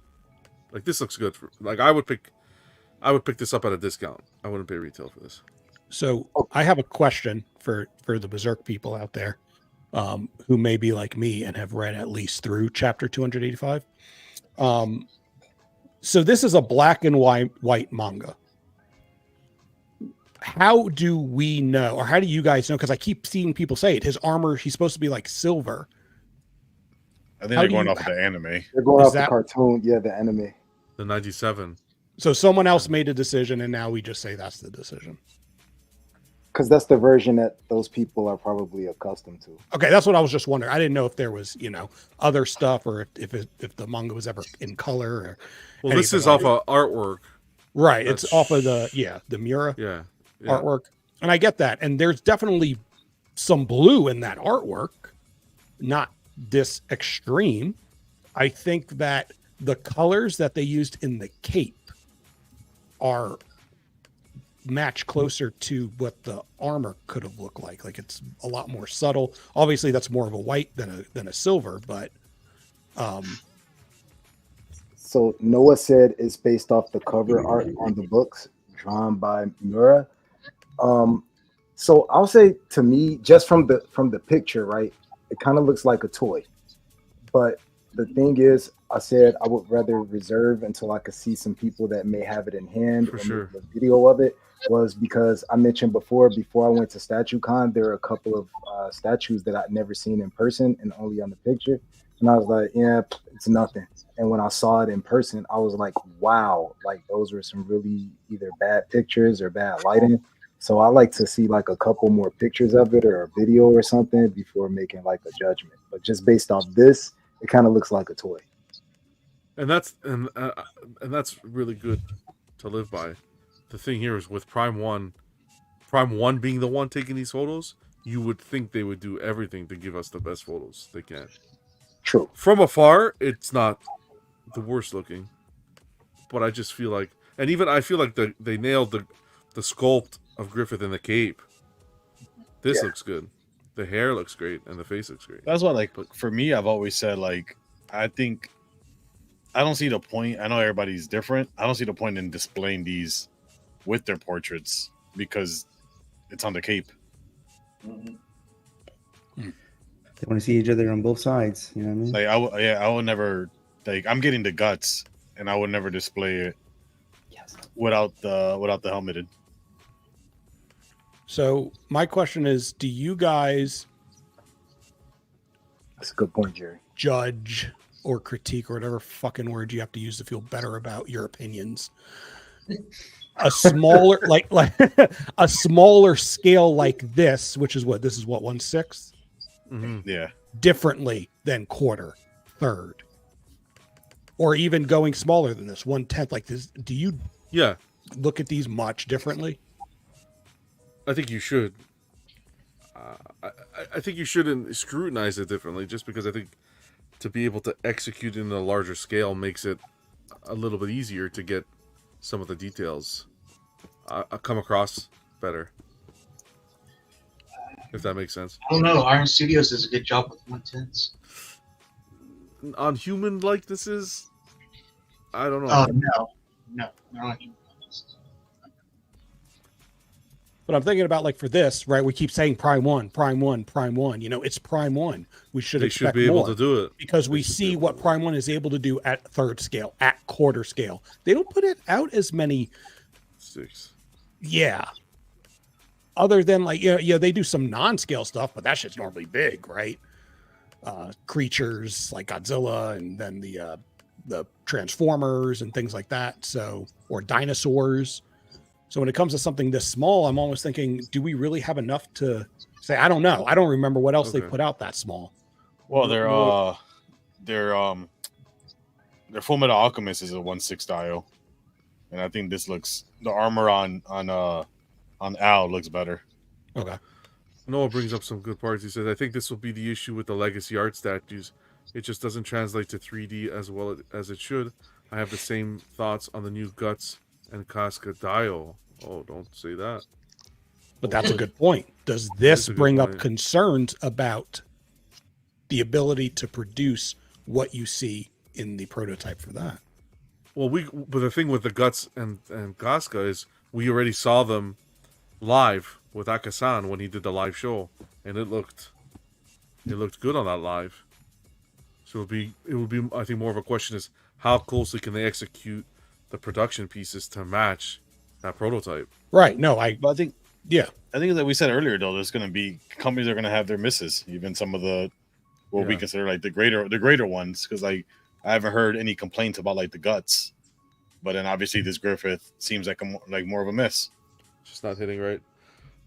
Like this looks good. I would pick this up at a discount. I wouldn't pay retail for this. So I have a question for the Berserk people out there who may be like me and have read at least through chapter 285. So this is a black and white manga. How do we know, or how do you guys know? Because I keep seeing people say it. His armor, he's supposed to be like silver. I think How they're do going you- off of the anime. They're going Is off the that- cartoon. Yeah, the anime. The 97. So someone else made a decision, and now we just say that's the decision. because that's the version that those people are probably accustomed to. Okay, that's what I was just wondering. I didn't know if there was, other stuff, or if the manga was ever in color or Well, this anything is like off of artwork. right. That's It's off of the Mura yeah. artwork, and I get that. And there's definitely some blue in that artwork, not this extreme. I think that the colors that they used in the cape are match closer to what the armor could have looked like. Like it's a lot more subtle. Obviously, that's more of a white than a silver, but So Noah said it's based off the cover art on the books drawn by Mura. So I'll say, to me, just from the picture, right, it kind of looks like a toy. But the thing is, I said I would rather reserve until I could see some people that may have it in hand For or sure. make a video of it. Was because I mentioned before I went to StatueCon, there are a couple of statues that I'd never seen in person and only on the picture. And I was like, yeah, it's nothing. And when I saw it in person, I was like, wow, like those were some really either bad pictures or bad lighting. So I like to see like a couple more pictures of it or a video or something before making like a judgment. But just based off this, it kind of looks like a toy. And that's really good to live by. The thing here is with Prime One being the one taking these photos, you would think they would do everything to give us the best photos they can. True. From afar, it's not the worst looking, but I just feel like, and even I feel like they nailed the sculpt of Griffith in the cape. This looks good. The hair looks great, and the face looks great. That's why, like, for me, I've always said, like, I think I don't see the point. I know everybody's different. I don't see the point in displaying these with their portraits because it's on the cape. Mhm. They want to see each other on both sides. You know what I mean? Like, I would never, like, I'm getting the guts, and I would never display it without the helmeted. so my question is, do you guys That's a good point, Jerry. judge or critique or whatever fucking word you have to use to feel better about your opinions? A smaller like a smaller scale like this, which is what 1/6, Yeah. differently than quarter, third, or even going smaller than this, 1/10. Like this, do you look at these much differently? I think you should. I think you shouldn't scrutinize it differently, just because I think to be able to execute in a larger scale makes it a little bit easier to get some of the details come across better. If that makes sense. I don't know. Iron Studios does a good job with 1/10s. On human likenesses, I don't know. No, not on human likenesses. But I'm thinking about, like, for this, right? We keep saying Prime 1, Prime 1, Prime 1. It's Prime 1. We should They expect should be able more to do it because we see what Prime 1 is able to do at third scale, at quarter scale. They don't put it out as many. 6. Yeah. Other than, like, they do some non-scale stuff, but that shit's normally big, right? Creatures like Godzilla, and then the Transformers and things like that. So, or dinosaurs. So when it comes to something this small, I'm almost thinking, do we really have enough to say? I don't know. I don't remember what else they put out that small. Well, their Full Metal Alchemist is a 1/6 dial, and I think this looks, the armor on Al looks better. Okay. Noah brings up some good parts. He says, I think this will be the issue with the legacy art statues. It just doesn't translate to 3D as well as it should. I have the same thoughts on the new Guts and Casca dial. Oh, don't say that. But that's a good point. Does this bring up point. concerns about the ability to produce what you see in the prototype for that? Well, but the thing with the Guts and Casca is we already saw them live with Akasan when he did the live show, and it looked good on that live. So it would be I think more of a question is how closely can they execute the production pieces to match that prototype. Right. No, I think yeah. I think that we said earlier though, there's going to be companies that are going to have their misses, even some of the what we consider like the greater ones, because like I haven't heard any complaints about like the Guts, but then obviously this Griffith seems like more of a miss. Just not hitting right.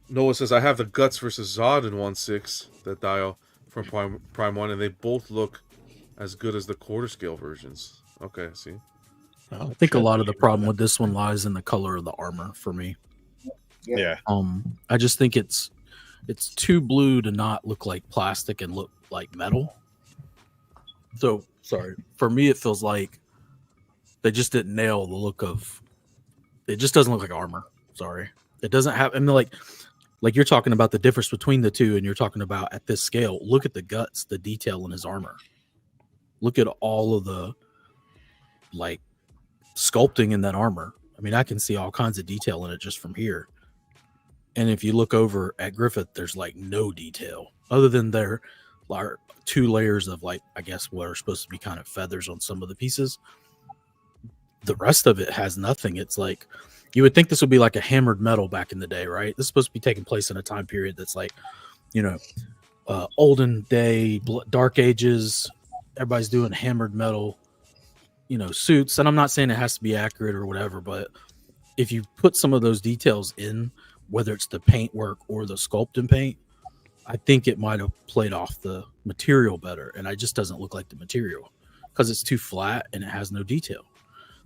Noah says I have the Guts versus Zod in 1/6, that dial from Prime 1, and they both look as good as the quarter scale versions. Okay, see. Oh, I think a shit. lot of the problem with this one lies in the color of the armor for me. Yeah. I just think it's too blue to not look like plastic and look like metal. So sorry. For me, it feels like they just didn't nail the look of. It just doesn't look like armor. Sorry, it doesn't have. I mean, like you're talking about the difference between the two, and you're talking about at this scale. Look at the guts, the detail in his armor. Look at all of the like sculpting in that armor. I mean, I can see all kinds of detail in it just from here. And if you look over at Griffith, there's like no detail other than there are 2 layers of like, I guess what are supposed to be kind of feathers on some of the pieces. The rest of it has nothing. It's like, you would think this would be like a hammered metal back in the day, right? This is supposed to be taking place in a time period that's like, you know, olden day, dark ages. Everybody's doing hammered metal, you know, suits. And I'm not saying it has to be accurate or whatever, but if you put some of those details in, whether it's the paint work or the sculpt and paint, I think it might have played off the material better. And it just doesn't look like the material because it's too flat and it has no detail.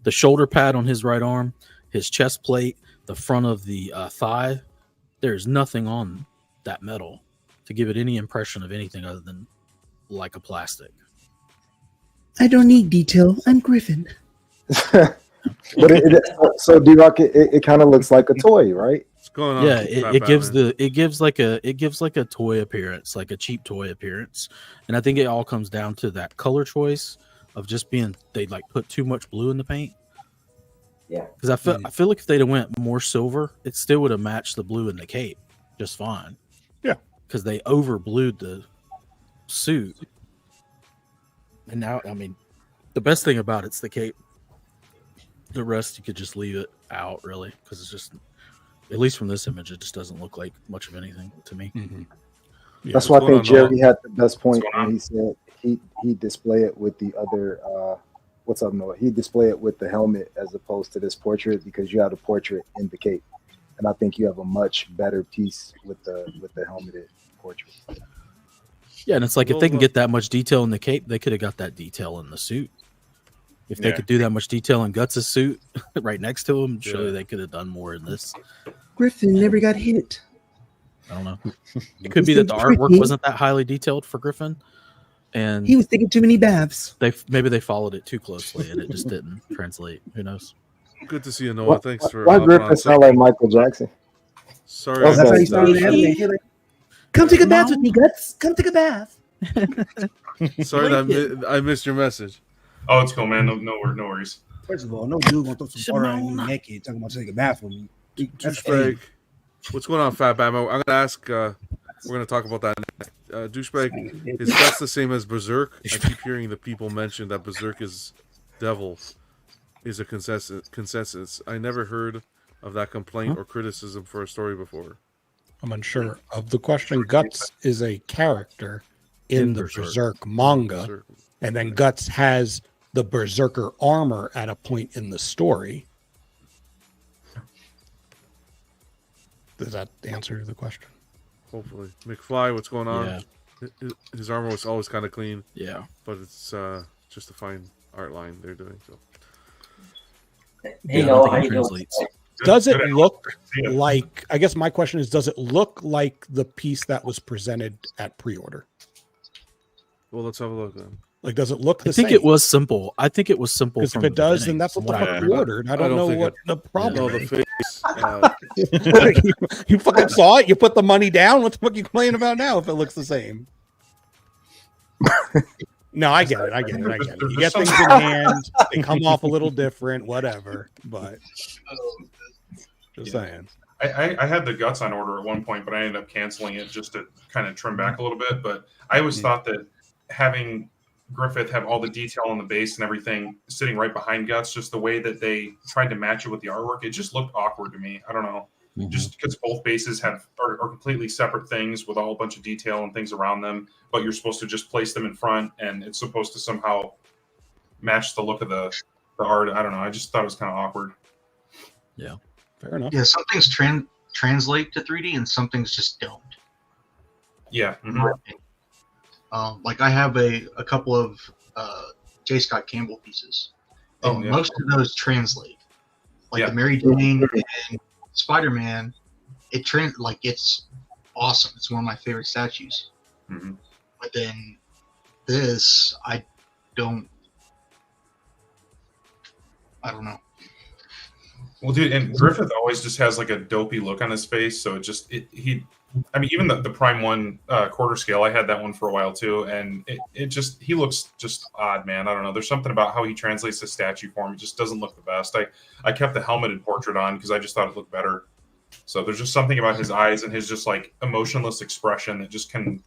The shoulder pad on his right arm, his chest plate, the front of the thigh, there's nothing on that metal to give it any impression of anything other than like a plastic. I don't need detail. I'm Griffin. But so D-Rock, it kind of looks like a toy, right? What's going on? Yeah, Fat it gives Batman? it gives like a toy appearance, like a cheap toy appearance, and I think it all comes down to that color choice of just being they like put too much blue in the paint. Yeah. Because I feel like if they'd have went more silver, it still would have matched the blue in the cape just fine. Yeah. Because they over blued the suit, and now I mean, the best thing about it's the cape. The rest you could just leave it out, really, because it's just, at least from this image, it just doesn't look like much of anything to me. Mm-hmm. Yeah, that's what's why I going think on, Noah? Jerry had the best point What's going when he said he display it with the other. What's up, Noah? He display it with the helmet as opposed to this portrait because you have the portrait in the cape, and I think you have a much better piece with the helmeted portrait. Yeah, and it's like if Well, they can get that much detail in the cape, they could have got that detail in the suit. If they Yeah. could do that much detail in Guts' suit right next to him, surely they could have done more in this. Griffin never got hit. I don't know. It could be that the He's artwork tricky. wasn't that highly detailed for Griffin, and He was taking too many baths. maybe they followed it too closely and it just didn't translate. Who knows? Good to see you, Noah. Thanks for Why hopping Griffin on. sound like Michael Jackson? Sorry, That's I That's how he missed started that. having it. Come take a bath with me, Guts. Come take a bath. Sorry that I missed your message. Oh, it's cool, man. No worries. First of all, no dude gonna throw some water on you naked talking about taking a bath with me. Douchebag. What's going on, Fat Batman? I'm gonna ask. We're gonna talk about that next. Douchebag, is Guts the same as Berserk? I keep hearing the people mention that Berserk is devil is a consensus. I never heard of that complaint or criticism for a story before. I'm unsure of the question. Guts is a character in the Berserk manga, Berserk. and then Guts has the Berserker armor at a point in the story. Does that answer the question? Hopefully, McFly, what's going on? Yeah. His armor was always kind of clean, Yeah. but it's just a fine art line they're doing. So Hey, Yeah, I Noah, don't how think you it doing? translates. Does it Good. look Yeah. like, I guess my question is, does it look like the piece that was presented at pre-order? well, let's have a look then. Like, does it look the I think same? it was simple. I think it was simple. Because if from it does, the then beginning, that's what the from fuck I we heard. ordered. I I don't don't know think what the problem No, the is. face. You fucking saw it. You put the money down. What the fuck are you complaining about now if it looks the same? No, I get it. I get it. I get it. You get things in hand. They come off a little different, whatever. But just saying. I had the Guts on order at one point, but I ended up canceling it just to kind of trim back a little bit. But I always thought that having Griffith have all the detail on the base and everything sitting right behind Guts, just the way that they tried to match it with the artwork, it just looked awkward to me. I don't know. Just because both bases are completely separate things with a whole bunch of detail and things around them, but you're supposed to just place them in front and it's supposed to somehow match the look of the art. I don't know. I just thought it was kind of awkward. Fair enough. Yeah, translate to 3D and some things just don't. Yeah. In my opinion. Like I have a couple of J. Scott Campbell pieces, and Oh, yeah. most of those translate. Like Yeah. the Mary Jane and Spider-Man, it's awesome. It's one of my favorite statues. Mhm. But then this, I don't know. Well, dude, and Griffith always just has like a dopey look on his face. So I mean, even the Prime 1 quarter scale, I had that one for a while too, and he looks just odd, man. I don't know. There's something about how he translates the statue form. It just doesn't look the best. I kept the helmeted portrait on because I just thought it looked better. So there's just something about his eyes and his just like emotionless expression that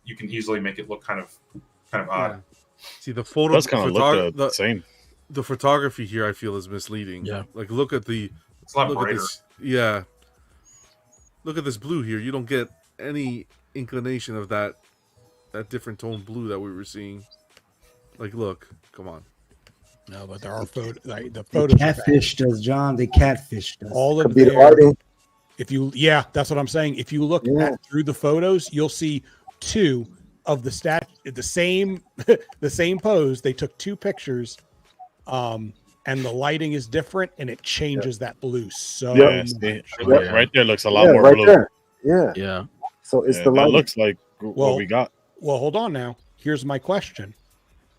you can easily make it look kind of odd. See the photo. Does kind of look the same. The photography here, I feel, is misleading. Yeah. Like look at the. It's a lot Look brighter. at this. Yeah. Look at this blue here. You don't get any inclination of that different tone blue that we were seeing. Like, look, come on. No, but there are photos. Like, the They photos. are bad. catfished us, John. They catfished us. All of Could be the their, lighting. that's what I'm saying. If you look through the photos, you'll see two of the the same the same pose. They took two pictures, and the lighting is different, and it changes that blue so Yeah, see, much. right there looks a lot more right blue. there. Yeah. Yeah. So it's Yeah, the that lighting. looks like what we got. Well, hold on now. Here's my question: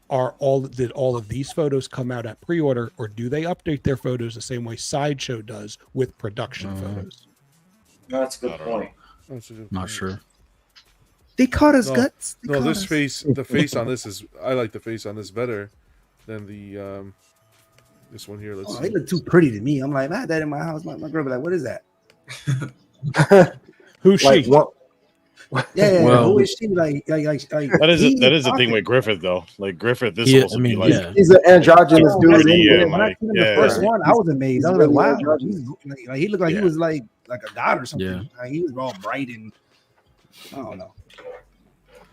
did all of these photos come out at pre-order, or do they update their photos the same way Sideshow does with production photos? No, that's a good point. That's a good Not point. sure. They caught us, No, guts. They No, caught this us. face, the face on this I like the face on this better than the this one here. Let's Oh, see. they look too pretty to me. I'm like, I had that in my house. My girl be like, what is that? Who's Like she? what? Yeah, Well, who is she? Like That is the thing with Griffith though. Like Griffith, this Yeah, supposed I to be mean, like yeah. He's an androgynous Oh, dude. that's Yeah, anyway. Anyway. When I like, seen him the yeah. first Right. one, I was amazed. I was He's like, really wow, androgynous. like he looked like Yeah. he was like a god or something. Yeah. Like, he was all bright and I don't know.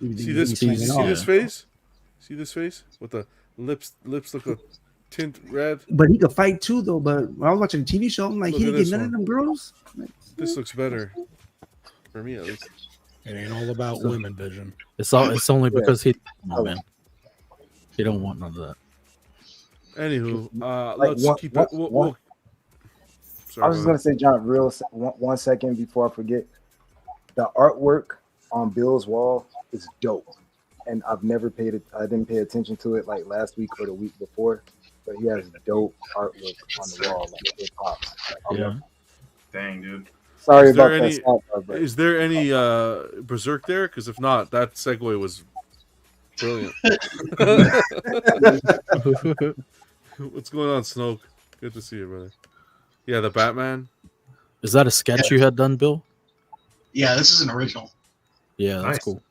See this? See this face? See this face with the lips look a tint red. But he could fight too, though. But when I was watching a TV show, I'm like, Look he at didn't get this none one. of them girls. Like, This looks better for me at least. It ain't all about women, Vision. It's only Yeah. because man. He don't want none of that. Anywho, Like, let's one- keep one- it. We'll, one- we'll... Sorry, I was just gonna say, John, one second before I forget. The artwork on Bill's wall is dope, and I've never paid it. I didn't pay attention to it like last week or the week before, but he has dope artwork on the wall, like hip hop. Like, Yeah. Dang, dude. sorry Is there about that. any- Sidebar, but Is there any Berserk there? Because if not, that segue was brilliant. What's going on, Snoke? Good to see you, brother. Yeah, the Batman. Is that a sketch you had done, Bill? Yeah, this is an original. Yeah, that's Nice. cool.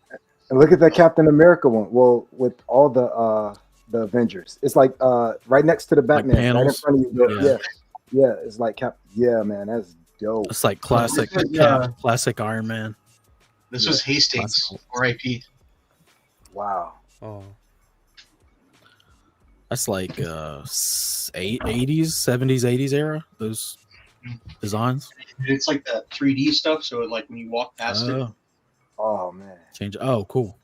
and look at that Captain America one. Well, with all the Avengers, it's like right next to the Batman, right in panels? front of you. Bill. Yeah. Yeah, it's like Yeah, man, that's dope. It's like classic Yeah. classic Iron Man. This was Hastings, Classical. R.I.P. Wow. Oh, That's like 80s, 70s, 80s era. Those designs. It's like the 3D stuff, so like when you walk past it, Oh, Oh man, change. Oh, cool.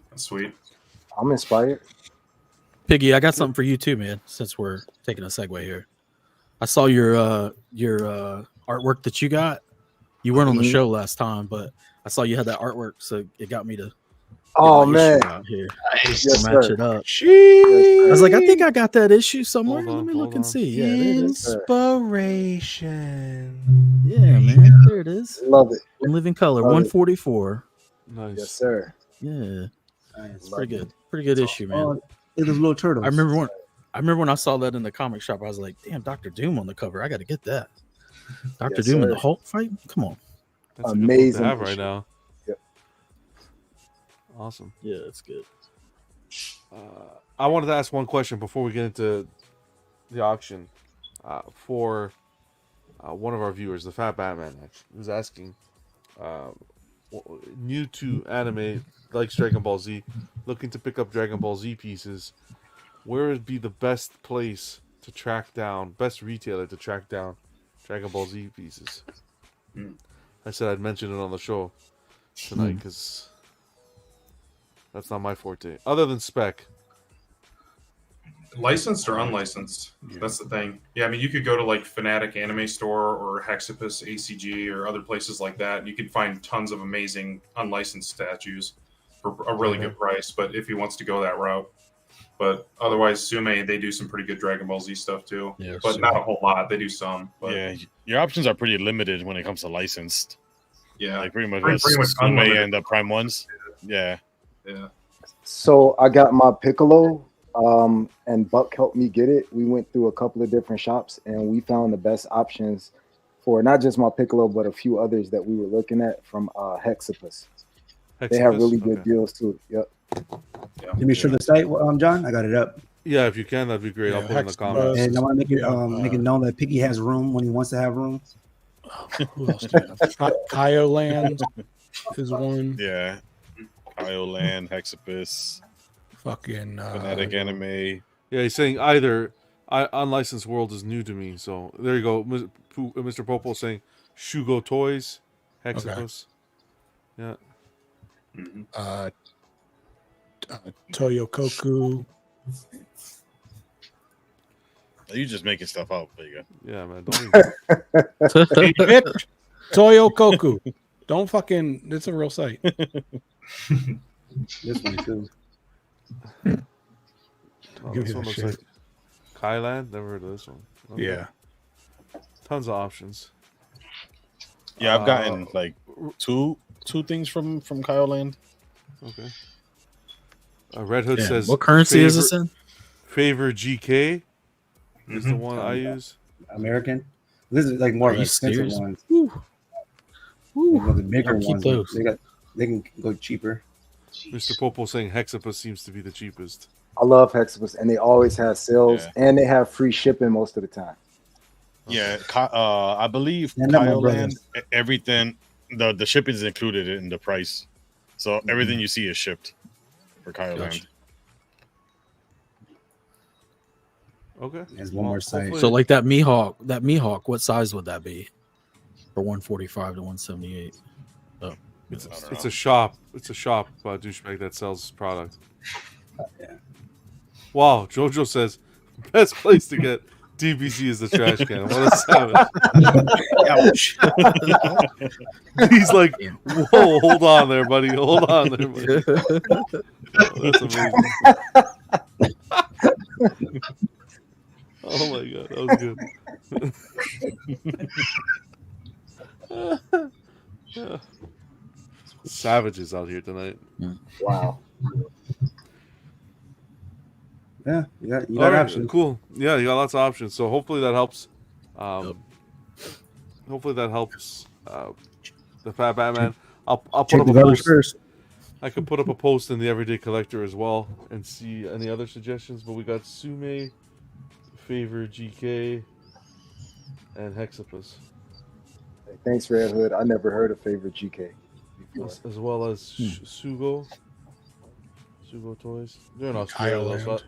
That's sweet. I'm inspired. Piggy, I got something for you too, man. Since we're taking a segue here, I saw your artwork that you got. You weren't on the Mhm. show last time, but I saw you had that artwork, so it got me to. Oh get my man, issue out here nice. Yes, to match sir. it up. Yes, I was like, I think I got that issue somewhere. Hold on, Let me hold look and on. see. Yeah, there it is. Inspiration. Yeah, man, there it is. love it. In living color, Love it. 144. nice. Yes, sir. Yeah, nice. it's pretty good. Pretty good issue, man. Oh, it was little turtles. I remember when I saw that in the comic shop, I was like, damn, Dr. Doom on the cover. I got to get that. Dr. Yes, Doom in sir. the Hulk fight? Come on. That's a good book Amazing to have right issue. now. Yep. Awesome. Yeah, it's good. I wanted to ask one question before we get into the auction. For one of our viewers, the Fat Batman, actually, was asking, new to anime, likes Dragon Ball Z, looking to pick up Dragon Ball Z pieces. Where would be the best place to track down, best retailer to track down Dragon Ball Z pieces? I said I'd mention it on the show tonight because that's not my forte. Other than spec, Licensed or unlicensed? Yeah. That's the thing. Yeah, I mean, you could go to like Fanatic Anime Store or Hexapus ACG or other places like that, and you can find tons of amazing unlicensed statues for a really good price. But if he wants to go that route, but otherwise, Sume, they do some pretty good Dragon Ball Z stuff too. Yeah, but Sume. not a whole lot. They do some. But Yeah, your options are pretty limited when it comes to licensed. yeah, Like pretty much pretty much Sume unlimited. and the Prime ones. Yeah. Yeah. So I got my Piccolo, and Buck helped me get it. We went through a couple of different shops, and we found the best options for not just my Piccolo, but a few others that we were looking at from Hexapus. They have really good deals too. Yep. Let me show the site, John. I got it up. yeah, if you can, that'd be great. I'll Yeah, put it in the Hex- comments. And I want to make it make it uh, known that Piggy has room when he wants to have room. Who else do you have? Kyoland is one. Yeah. Kyoland, Hexapus, Fucking Fanatic Anime. Yeah, he's saying either unlicensed world is new to me. So there you go. Mr. Popo saying Shugo Toys, Hexapus. Yeah. Mhm. Toyokoku. You just making stuff up, but you go. Yeah, man. Don't Bitch. Toyokoku. Don't fucking. It's a real site. This one too. Oh, Give this me one that looks shit. like Kyland. Never heard of this one. Okay. Yeah. Tons of options. Yeah, I've gotten like two things from Kyoland. Okay. Red Hood Damn, says what currency is this in? Favor GK is the Mhm. one I use. American. This is like more Are of you expensive serious? ones. Woo. Woo. The bigger I'll keep ones. those. They can go cheaper. Mr. Popo saying Hexapus seems to be the cheapest. I love Hexapus, and they always have sales, Yeah. and they have free shipping most of the time. Yeah, I believe Stand up, my Kyoland, brothers. everything, the shipping is included in the price. So everything you see is shipped for Kyoland. Gotcha. Okay. There's one more site. hopefully- So like that Mihawk, what size would that be? For 145 to 178. It's, I don't it's know. a shop. It's a shop, douchebag that sells product. Yeah. Wow, Jojo says best place to get DBZ is the trash can. What a savage! Ouch. He's like, whoa, hold on there, buddy. Hold on there, buddy. Oh, that's amazing. Oh my god, that was good. Yeah. Savages out here tonight. Wow. Yeah, you got All right, options. cool. Yeah, you got lots of options. So hopefully that helps. Hopefully that helps the Fat Batman. I'll put Check up the a colors post. first. I could put up a post in the Everyday Collector as well and see any other suggestions. But we got Sume, Favor GK, and Hexapus, Thanks, Red Hood. I never heard of Favorite GK before. as well as Sugo Toys. They're in Australia. Kyoland.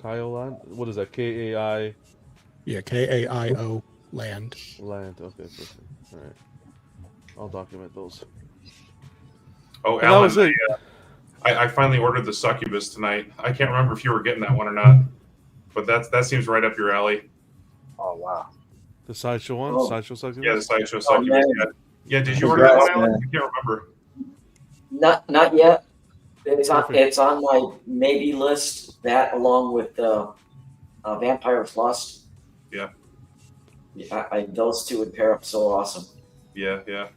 Kyoland. What is that? KAI Yeah, KAIO land. land. Okay, perfect. All right. I'll document those. Oh, And that Alan, was it. I finally ordered the succubus tonight. I can't remember if you were getting that one or not, but that seems right up your alley. Oh wow. The sideshow one, Oh. sideshow succubus. Yeah, the sideshow Oh, succubus. man. Yeah, did you order that one, Congrats, Alan? man. I can't remember. Not yet. It's on, Perfect. it's on my maybe list. That along with Vampire's Lust. Yeah. I those two would pair up so awesome. Yeah.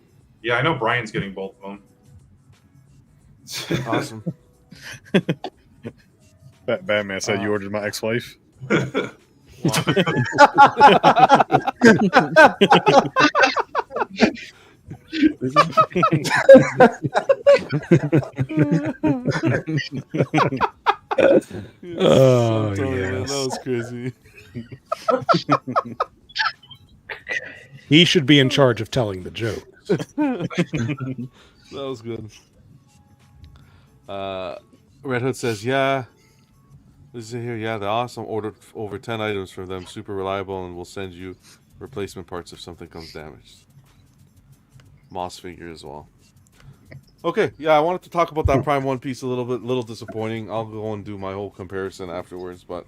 I know Brian's getting both of them. Awesome. Batman said you ordered my ex-wife. Oh, I'm telling you, man, yes. that was crazy. He should be in charge of telling the joke. That was good. Red Hood says, yeah. This is here. Yeah, they're awesome. Ordered over 10 items from them. Super reliable, and we'll send you replacement parts if something comes damaged. Moss figure as well. Okay, yeah, I wanted to talk about that Prime One piece a little bit. Little disappointing. I'll go and do my whole comparison afterwards, but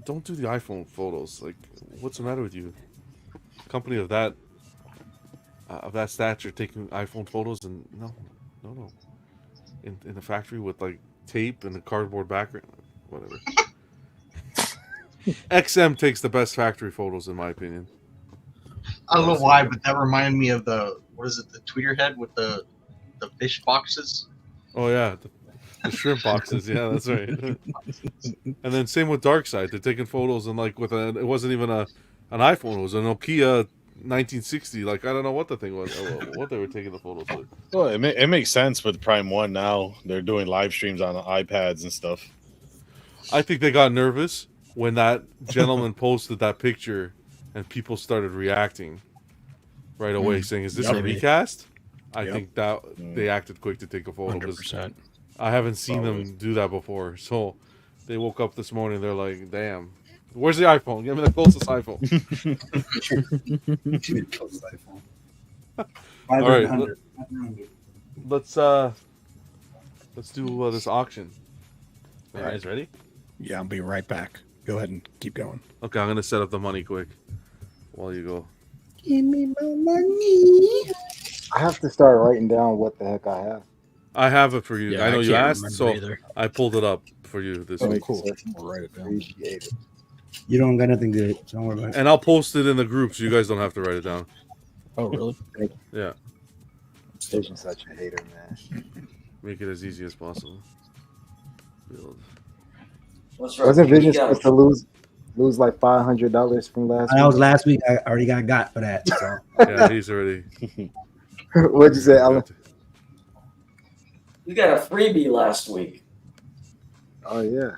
don't do the iPhone photos. Like, what's the matter with you? Company of that stature taking iPhone photos, and no, in the factory with like tape and a cardboard background, whatever. XM takes the best factory photos in my opinion. I don't know why, but that reminded me of the tweeter head with the fish boxes. Oh yeah, the shrimp boxes. Yeah, that's right. And then same with Darkside. They're taking photos and like it wasn't even an iPhone. It was a Nokia 1960. Like I don't know what the thing was. What they were taking the photos with. Well, it makes sense with Prime One now. They're doing live streams on iPads and stuff. I think they got nervous when that gentleman posted that picture, and people started reacting right away, saying, "Is this a recast?" I think that they acted quick to take a photo because I haven't seen them do that before. So they woke up this morning, they're like, "Damn, where's the iPhone? Give me the closest iPhone." All right, let's do this auction. You guys ready? Yeah, I'll be right back. Go ahead and keep going. Okay, I'm gonna set up the money quick while you go. Give me my money. I have to start writing down what the heck I have. I have it for you. Yeah, I know you can't asked, remember so either. I pulled it up for you this week. Cool. We'll write it down. Appreciate it. You don't got nothing good. So don't worry about it. And I'll post it in the group so you guys don't have to write it down. Oh, really? Yeah, Station's such a hater, man. make it as easy as possible. Build. What's right? Wasn't Vision Yeah. supposed to lose like $500 from last That was week? last week. I already got for that. So Yeah, he's already. What'd you say, Alan? You got a freebie last week. Oh yeah.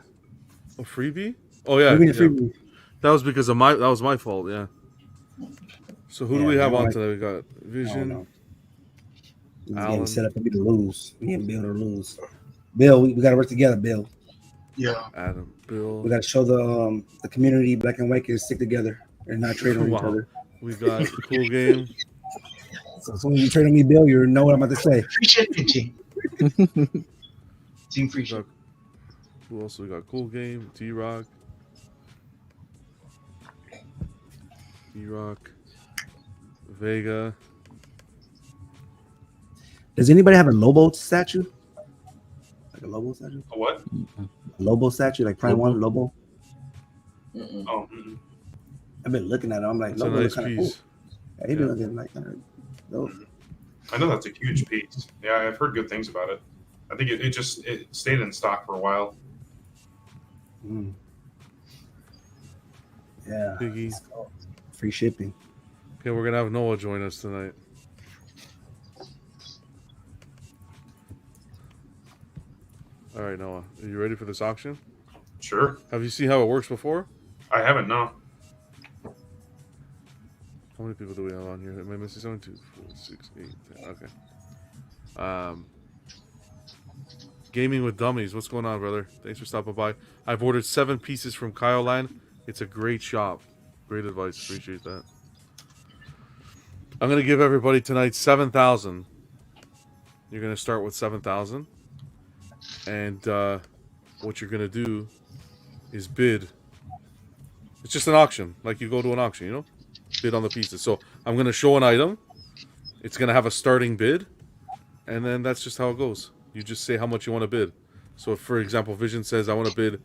A freebie? Oh yeah, Give me the yeah. freebie. That was because of that was my fault. Yeah. So who do Yeah, we have you're on right. today? We got I don't Vision. know. We Alan. getting set up for me to lose. We getting Bill to lose. Bill, we got to work together. Bill, Yeah. Adam, Bill. we got to show the community Black and White can stick together and not trade on each Wow. other. We got Cool Game. So as soon as you trade on me, Bill, you know what I'm about to say. Free shipping team. Team free We got, shipping. who else? We got Cool Game, T-Rock. T-Rock. Vega. Does anybody have a Lobo statue? Like a Lobo statue? A what? A Lobo statue, like Prime One Lobo. Mm-mm. Oh, I've been looking at it. I'm like, It's a Lobo nice kind of cool. piece. Yeah, he been Yeah. looking like kind of dope. I know that's a huge piece. Yeah, I've heard good things about it. I think it stayed in stock for a while. Mm. Yeah, Piggy. free shipping. Okay, we're gonna have Noah join us tonight. All right, Noah, are you ready for this auction? Sure. Have you seen how it works before? I haven't, no. How many people do we have on here? Am I missing something? 2, 4, 6, 8, 10. Okay. Gaming with Dummies. What's going on, brother? Thanks for stopping by. I've ordered 7 pieces from Kyle Line. It's a great shop. Great advice. Appreciate that. I'm gonna give everybody tonight 7,000. You're gonna start with 7,000, and what you're gonna do is bid. It's just an auction, like you go to an auction, you know. Bid on the pieces. So I'm gonna show an item. It's gonna have a starting bid, and then that's just how it goes. You just say how much you want to bid. So if, for example, Vision says I want to bid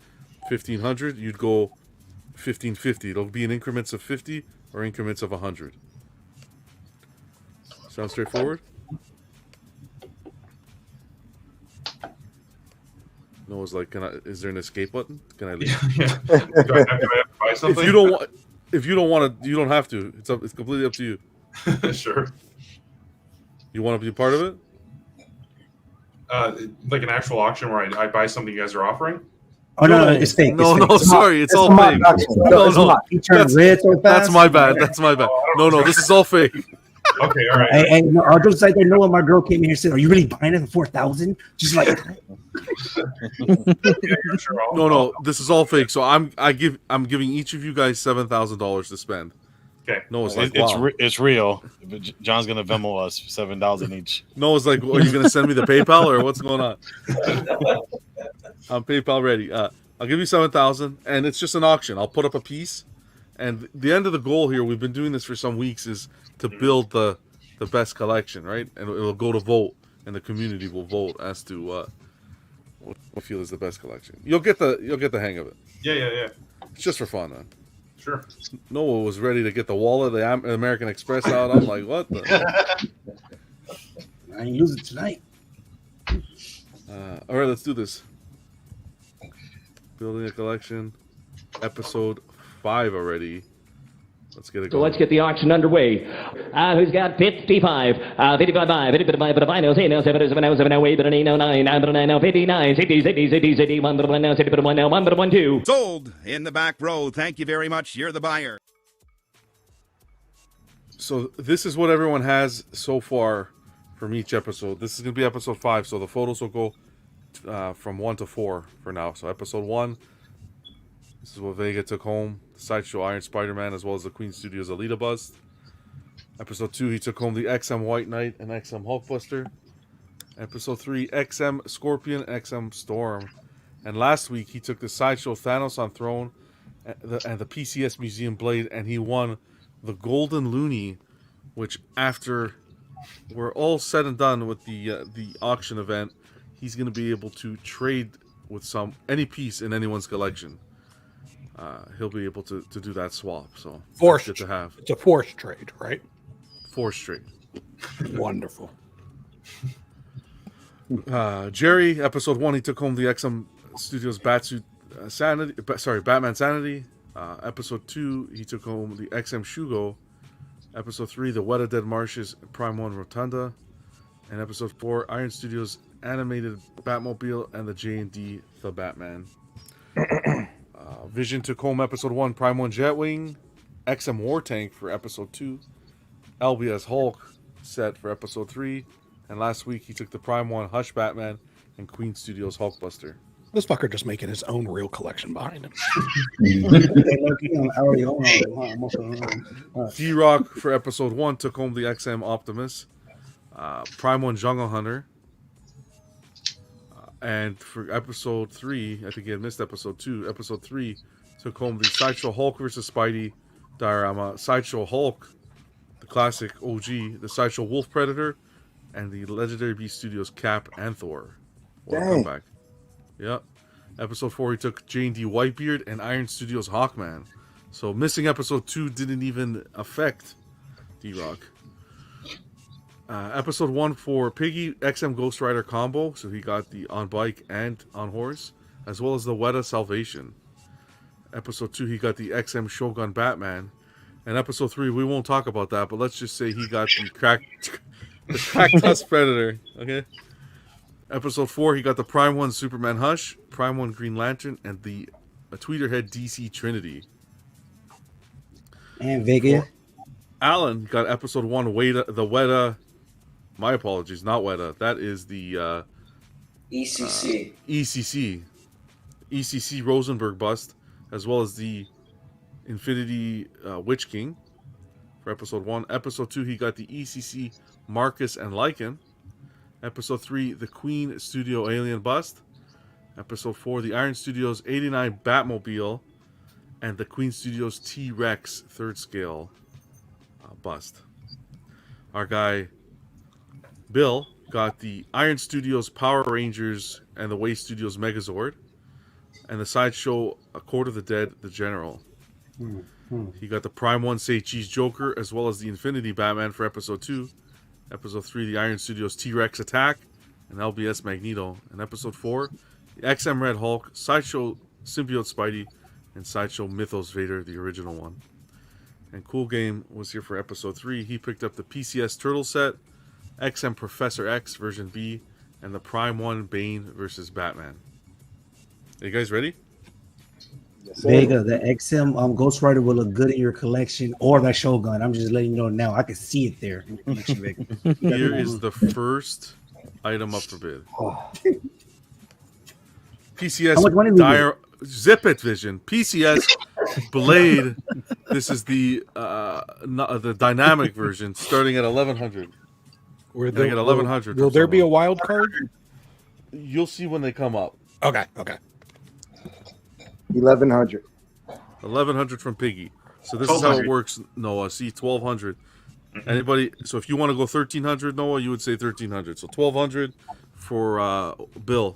1,500, you'd go 1,550. It'll be in increments of 50 or increments of 100. Sound straightforward? Noah's like, is there an escape button? Can I leave? Yeah. Do I have to buy something? If you don't want to, you don't have to. It's completely up to you. Sure. You want to be part of it? Like an actual auction where I buy something you guys are offering? Oh no, it's fake. No, it's no, fake. sorry, it's all mock fake. auction. No, It's no, mock. He turned that's- red so fast. that's my bad. That's my bad. No, this is all fake. Okay, all right. Hey, no, I'll just like they know when my girl came in here and said, "Are you really buying it for 4,000?" Just like Yeah, sure, No, this is all fake. So I'm giving each of you guys $7,000 to spend. Okay. Noah's like, wow. It's real. John's gonna Venmo us $7 each. Noah's like, are you gonna send me the PayPal or what's going on? I'm PayPal ready. I'll give you 7,000, and it's just an auction. I'll put up a piece, and the end of the goal here, we've been doing this for some weeks, is to build the best collection, right? And it'll go to vote, and the community will vote as to what we feel is the best collection. You'll get the hang of it. Yeah. It's just for fun, man. Sure. Noah was ready to get the wallet, the American Express out. I'm like, what the? I ain't losing tonight. All right, let's do this. Building a collection, episode 5 already. Let's get it going. So let's get the auction underway. Who's got 55? 55, 55, I know, say now, 7, 7, 7, 8, 9, 9, 9, 59, 60, 60, 60, 60, 1, 1, now, 60, 1, now, 1, 1, 2. Sold in the back row. Thank you very much. You're the buyer. So this is what everyone has so far from each episode. This is going to be episode 5, so the photos will go from 1 to 4 for now. So episode 1, this is what Vega took home. The Sideshow Iron Spider-Man, as well as the Queen Studios Alita bust. Episode 2, he took home the XM White Knight and XM Hulkbuster. Episode 3, XM Scorpion, XM Storm. And last week, he took the Sideshow Thanos on Throne and the PCS Museum Blade, and he won the Golden Looney, which after we're all said and done with the auction event, he's going to be able to trade with any piece in anyone's collection. He'll be able to do that swap. So Forced good to have. It's a forced trade, right? Forced trade. Wonderful. Jerry, episode 1, he took home the XM Studios Batman Sanity. Episode 2, he took home the XM Shugo. Episode 3, the Weta Dead Marshes Prime 1 Rotunda. And episode 4, Iron Studios Animated Batmobile and the J&D The Batman. Vision took home episode 1, Prime 1 Jetwing. XM War Tank for episode 2. LBS Hulk set for episode 3. And last week he took the Prime 1 Hush Batman and Queen Studios Hulkbuster. This fucker just making his own real collection behind him. D-Rock for episode 1 took home the XM Optimus. Prime 1 Jungle Hunter. And for episode 3, I think he had missed episode 2. Episode 3 took home the Sideshow Hulk versus Spidey diorama. Sideshow Hulk, the classic OG, the Sideshow Wolf Predator, and the Legendary Beast Studios Cap and Thor. What a comeback. Yep. Episode 4, he took J&D Whitebeard and Iron Studios Hawkman. So missing episode 2 didn't even affect D-Rock. Episode 1 for Piggy, XM Ghost Rider combo. So he got the on bike and on horse, as well as the Weta Salvation. Episode 2, he got the XM Shogun Batman. And episode 3, we won't talk about that, but let's just say he got the Cactus Predator. Okay. Episode 4, he got the Prime 1 Superman Hush, Prime 1 Green Lantern, and the Tweeterhead DC Trinity. And Vega. Alan got episode 1 Weta. My apologies, not Weta. That is the ECC. ECC Rosenberg bust, as well as the Infinity Witch King for episode 1. Episode 2, he got the ECC Marcus and Lycan. Episode 3, the Queen Studio Alien bust. Episode 4, the Iron Studios 89 Batmobile, and the Queen Studios T-Rex 3rd scale bust. Our guy Bill got the Iron Studios Power Rangers and the Way Studios Megazord, and the Sideshow A Court of the Dead, the General. He got the Prime 1 Seichi's Joker, as well as the Infinity Batman for episode 2. Episode 3, the Iron Studios T-Rex Attack, and LBS Magneto. And episode 4, the XM Red Hulk, Sideshow Symbiote Spidey, and Sideshow Mythos Vader, the original one. And Cool Game was here for episode 3. He picked up the PCS Turtle set, XM Professor X version B, and the Prime 1 Bane versus Batman. Are you guys ready? Yes, Vega, the XM Ghost Rider will look good in your collection, or that Shogun. I'm just letting you know now. I can see it there in the collection, Vega. Here is the first item up for bid. PCS How much money we Zip it, Vision. PCS Blade This is the dynamic version, starting at 1100. Where I get 1100. Will from there be a someone. wild card? You'll see when they come up. Okay. 1100. 1100 from Piggy. So this is how it 1200. works, Noah. See, 1200. Anybody? So if you want to go 1300, Noah, you would say 1300. So 1200 for Bill.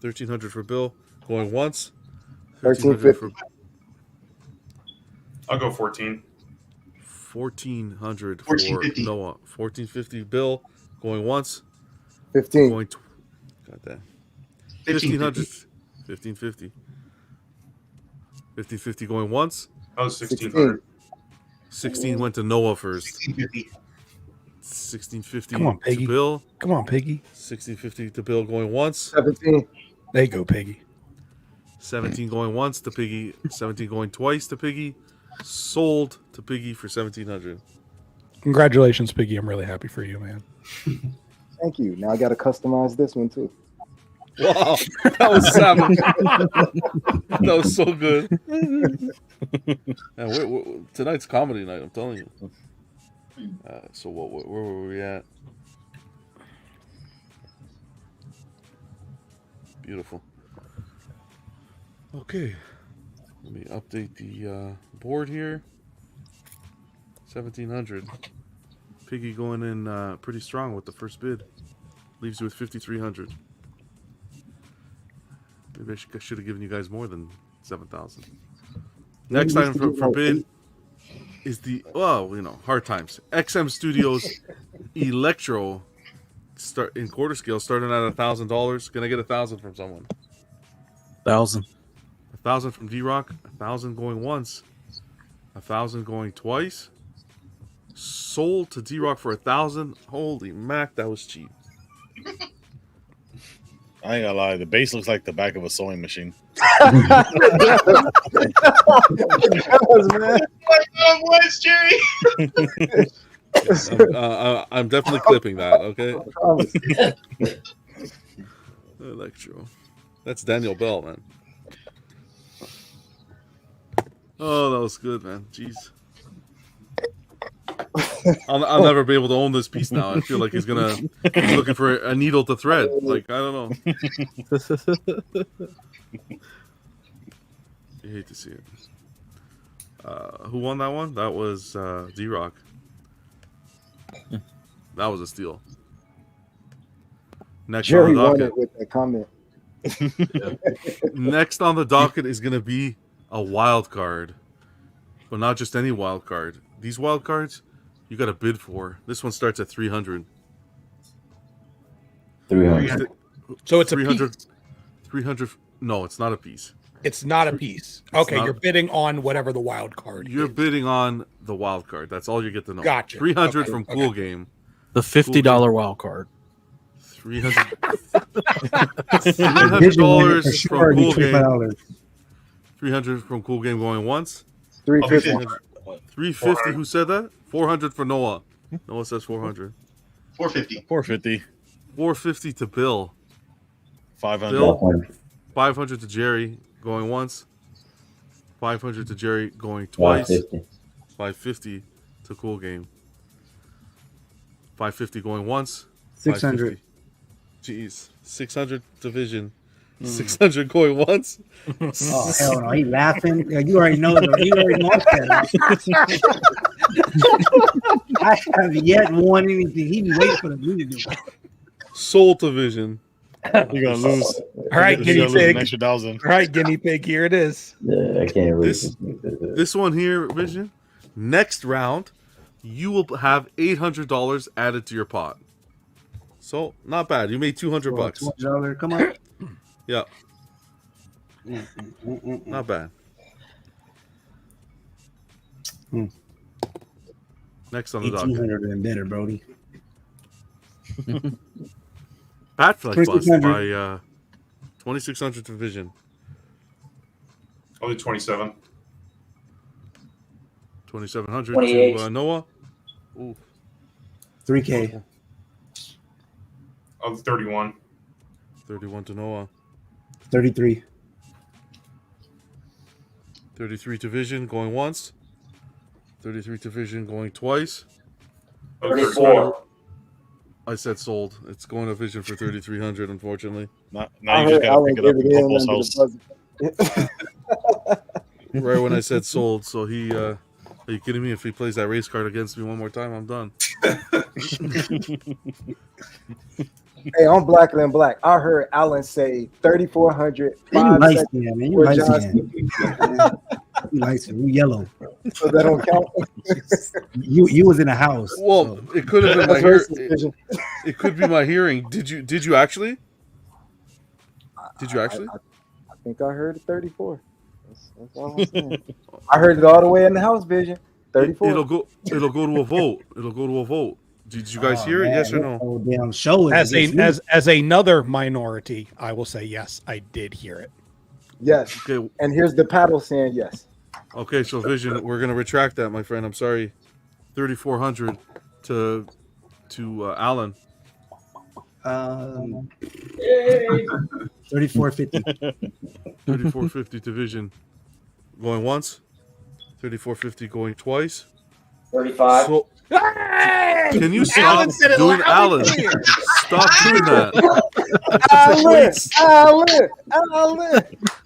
1300 for Bill. Going once. 1300 for I'll go 14. 1400 for 1450. Noah. 1450 Bill. Going once. 15. Going. Got that. 1500. 1550. 1550 going once. That was 1600. 16 went to Noah first. 1650. 1650 Come on, Piggy. to Bill. Come on, Piggy. 1650 to Bill going once. 17. There you go, Piggy. 17 going once to Piggy. 17 going twice to Piggy. Sold to Piggy for 1700. Congratulations, Piggy. I'm really happy for you, man. Thank you. Now I got to customize this one too. Wow, that was savage. That was so good. And tonight's comedy night, I'm telling you. So where were we at? Beautiful. Okay, let me update the board here. 1700. Piggy going in pretty strong with the first bid. Leaves you with 5300. Maybe I should have given you guys more than 7,000. Next item for bid is the hard times. XM Studios Electro start in quarter scale starting at $1,000. Gonna get 1,000 from someone. 1,000. 1,000 from D-Rock. 1,000 going once. 1,000 going twice. Sold to D-Rock for 1,000. Holy mac, that was cheap. I ain't gonna lie, the base looks like the back of a sewing machine. Jerry. I'm definitely clipping that, okay? Electro. That's Daniel Bell, man. Oh, that was good, man. Jeez. I'll never be able to own this piece now. I feel like he's looking for a needle to thread. Like, I don't know. You hate to see it. Who won that one? That was D-Rock. That was a steal. Next Jerry on the won docket. it with that comment. Next on the docket is going to be a wild card. But not just any wild card. These wild cards, you got to bid for. This one starts at 300. 300. So it's 300, a piece. 300. No, it's not a piece. It's not a piece. Okay, not- you're bidding on whatever the wild card You're is. bidding on the wild card. That's all you get to know. Gotcha. 300 Okay, from okay. Cool Game. The $50 wild card. 300 $300 from Cool Game. 300 from Cool Game going once. 350. 350. Who said that? 400 for Noah. Noah says 400. 450. 450. 450 to Bill. 500. Bill. 500 to Jerry going once. 500 to Jerry going twice. 550 to Cool Game. 550 going once. 600. 550. Jeez. 600 to Vision. 600 going once. Oh hell no! He laughing. Yeah, you already know. You already know that. I haven't yet won anything. He be waiting for the me to do it. Soul to Vision. You're gonna lose. All right, You're guinea gonna lose pig. an extra 1,000. All right, guinea pig. Here it is. Yeah, I can't really. This one here, Vision. Next round, you will have $800 added to your pot. So not bad. You made $200. $200. Come on. Yeah. Not bad. Next on the docket. 1,800 and better, Brody. Bat Flex Bust 2,600. by 2,600 to Vision. I'll do 27. 2,700 28. to Noah. Ooh. 3K. I'll do 31. 31 to Noah. 33. 33 to Vision going once. 33 to Vision going twice. 34. I said sold. It's going to Vision for 3,300. Unfortunately, Now I you just heard gotta Alan pick it up give in it in Popo's under house. the buzzer. right when I said sold. So he. Are you kidding me? If he plays that race card against me one more time, I'm done. Hey, I'm blacker than black. I heard Alan say 3,400. Man, you 5 light seconds skin, man. You for light John skin. Cena. You light skin. You yellow. So that don't count. You was in the house. Well, so. it could have been my That's hearing. racist, Vision. It could be my hearing. Did you actually? Did you actually? I think I heard 34. That's all I'm saying. I heard it all the way in the house, Vision. 34. It'll go to a vote. It'll go to a vote. Did you guys hear it? Man, Yes or this no? whole damn show is against me. As another minority, I will say yes, I did hear it. Yes. Okay. And here's the paddle saying yes. Okay. So Vision, we're gonna retract that, my friend. I'm sorry. 3,400 to Alan. 3450. 3450 to Vision. Going once. 3450 going twice. 35. So can you stop Alan said it doing loud Alan? and clear. Stop doing that. Alan.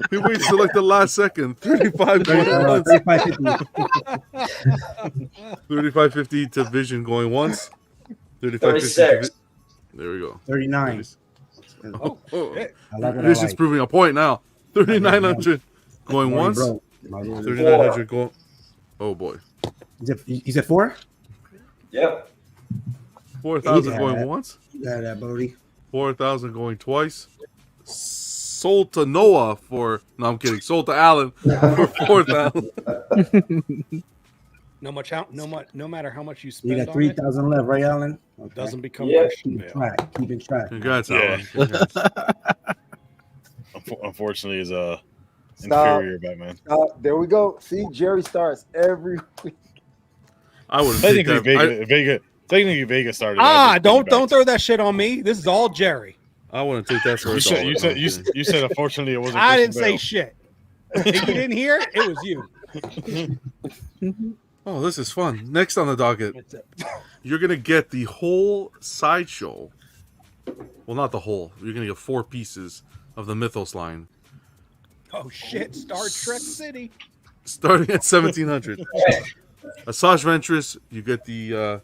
He waits till like the last second. 35 going once. 3550 to Vision going once. 3550 to 36. There we go. 39. Oh, shit. I like what I Vision's like. proving a point now. 3,900 going Already once. broke. 3,900 going. Oh boy. You said 4? Yep. 4,000 Yeah. going once. You got that, Bodie. 4,000 going twice. Sold to Noah for. No, I'm kidding. Sold to Alan for 4,000. No matter how much you You spend got on 3,000 left, right, Alan? it, doesn't become Yeah. Christian Keeping Bale. track. Keeping track. Congrats, Yeah. Alan. Congrats. Unfortunately, is a Stop. inferior Batman. There we go. See, Jerry starts every week. I wouldn't take Technically, that. Technically, Vega started. Don't throw that shit on me. This is all Jerry. I wouldn't take that for a You said, dollar. you No, said, I'm you, kidding. you said. Unfortunately, it wasn't. I didn't Christian say Bale. shit. If you didn't hear it, it was you. Oh, this is fun. Next on the docket, you're gonna get the whole sideshow. Well, not the whole. You're gonna get 4 pieces of the Mythos line, Oh shit! Star Trek City. starting at 1,700. Asajj Ventress. You get the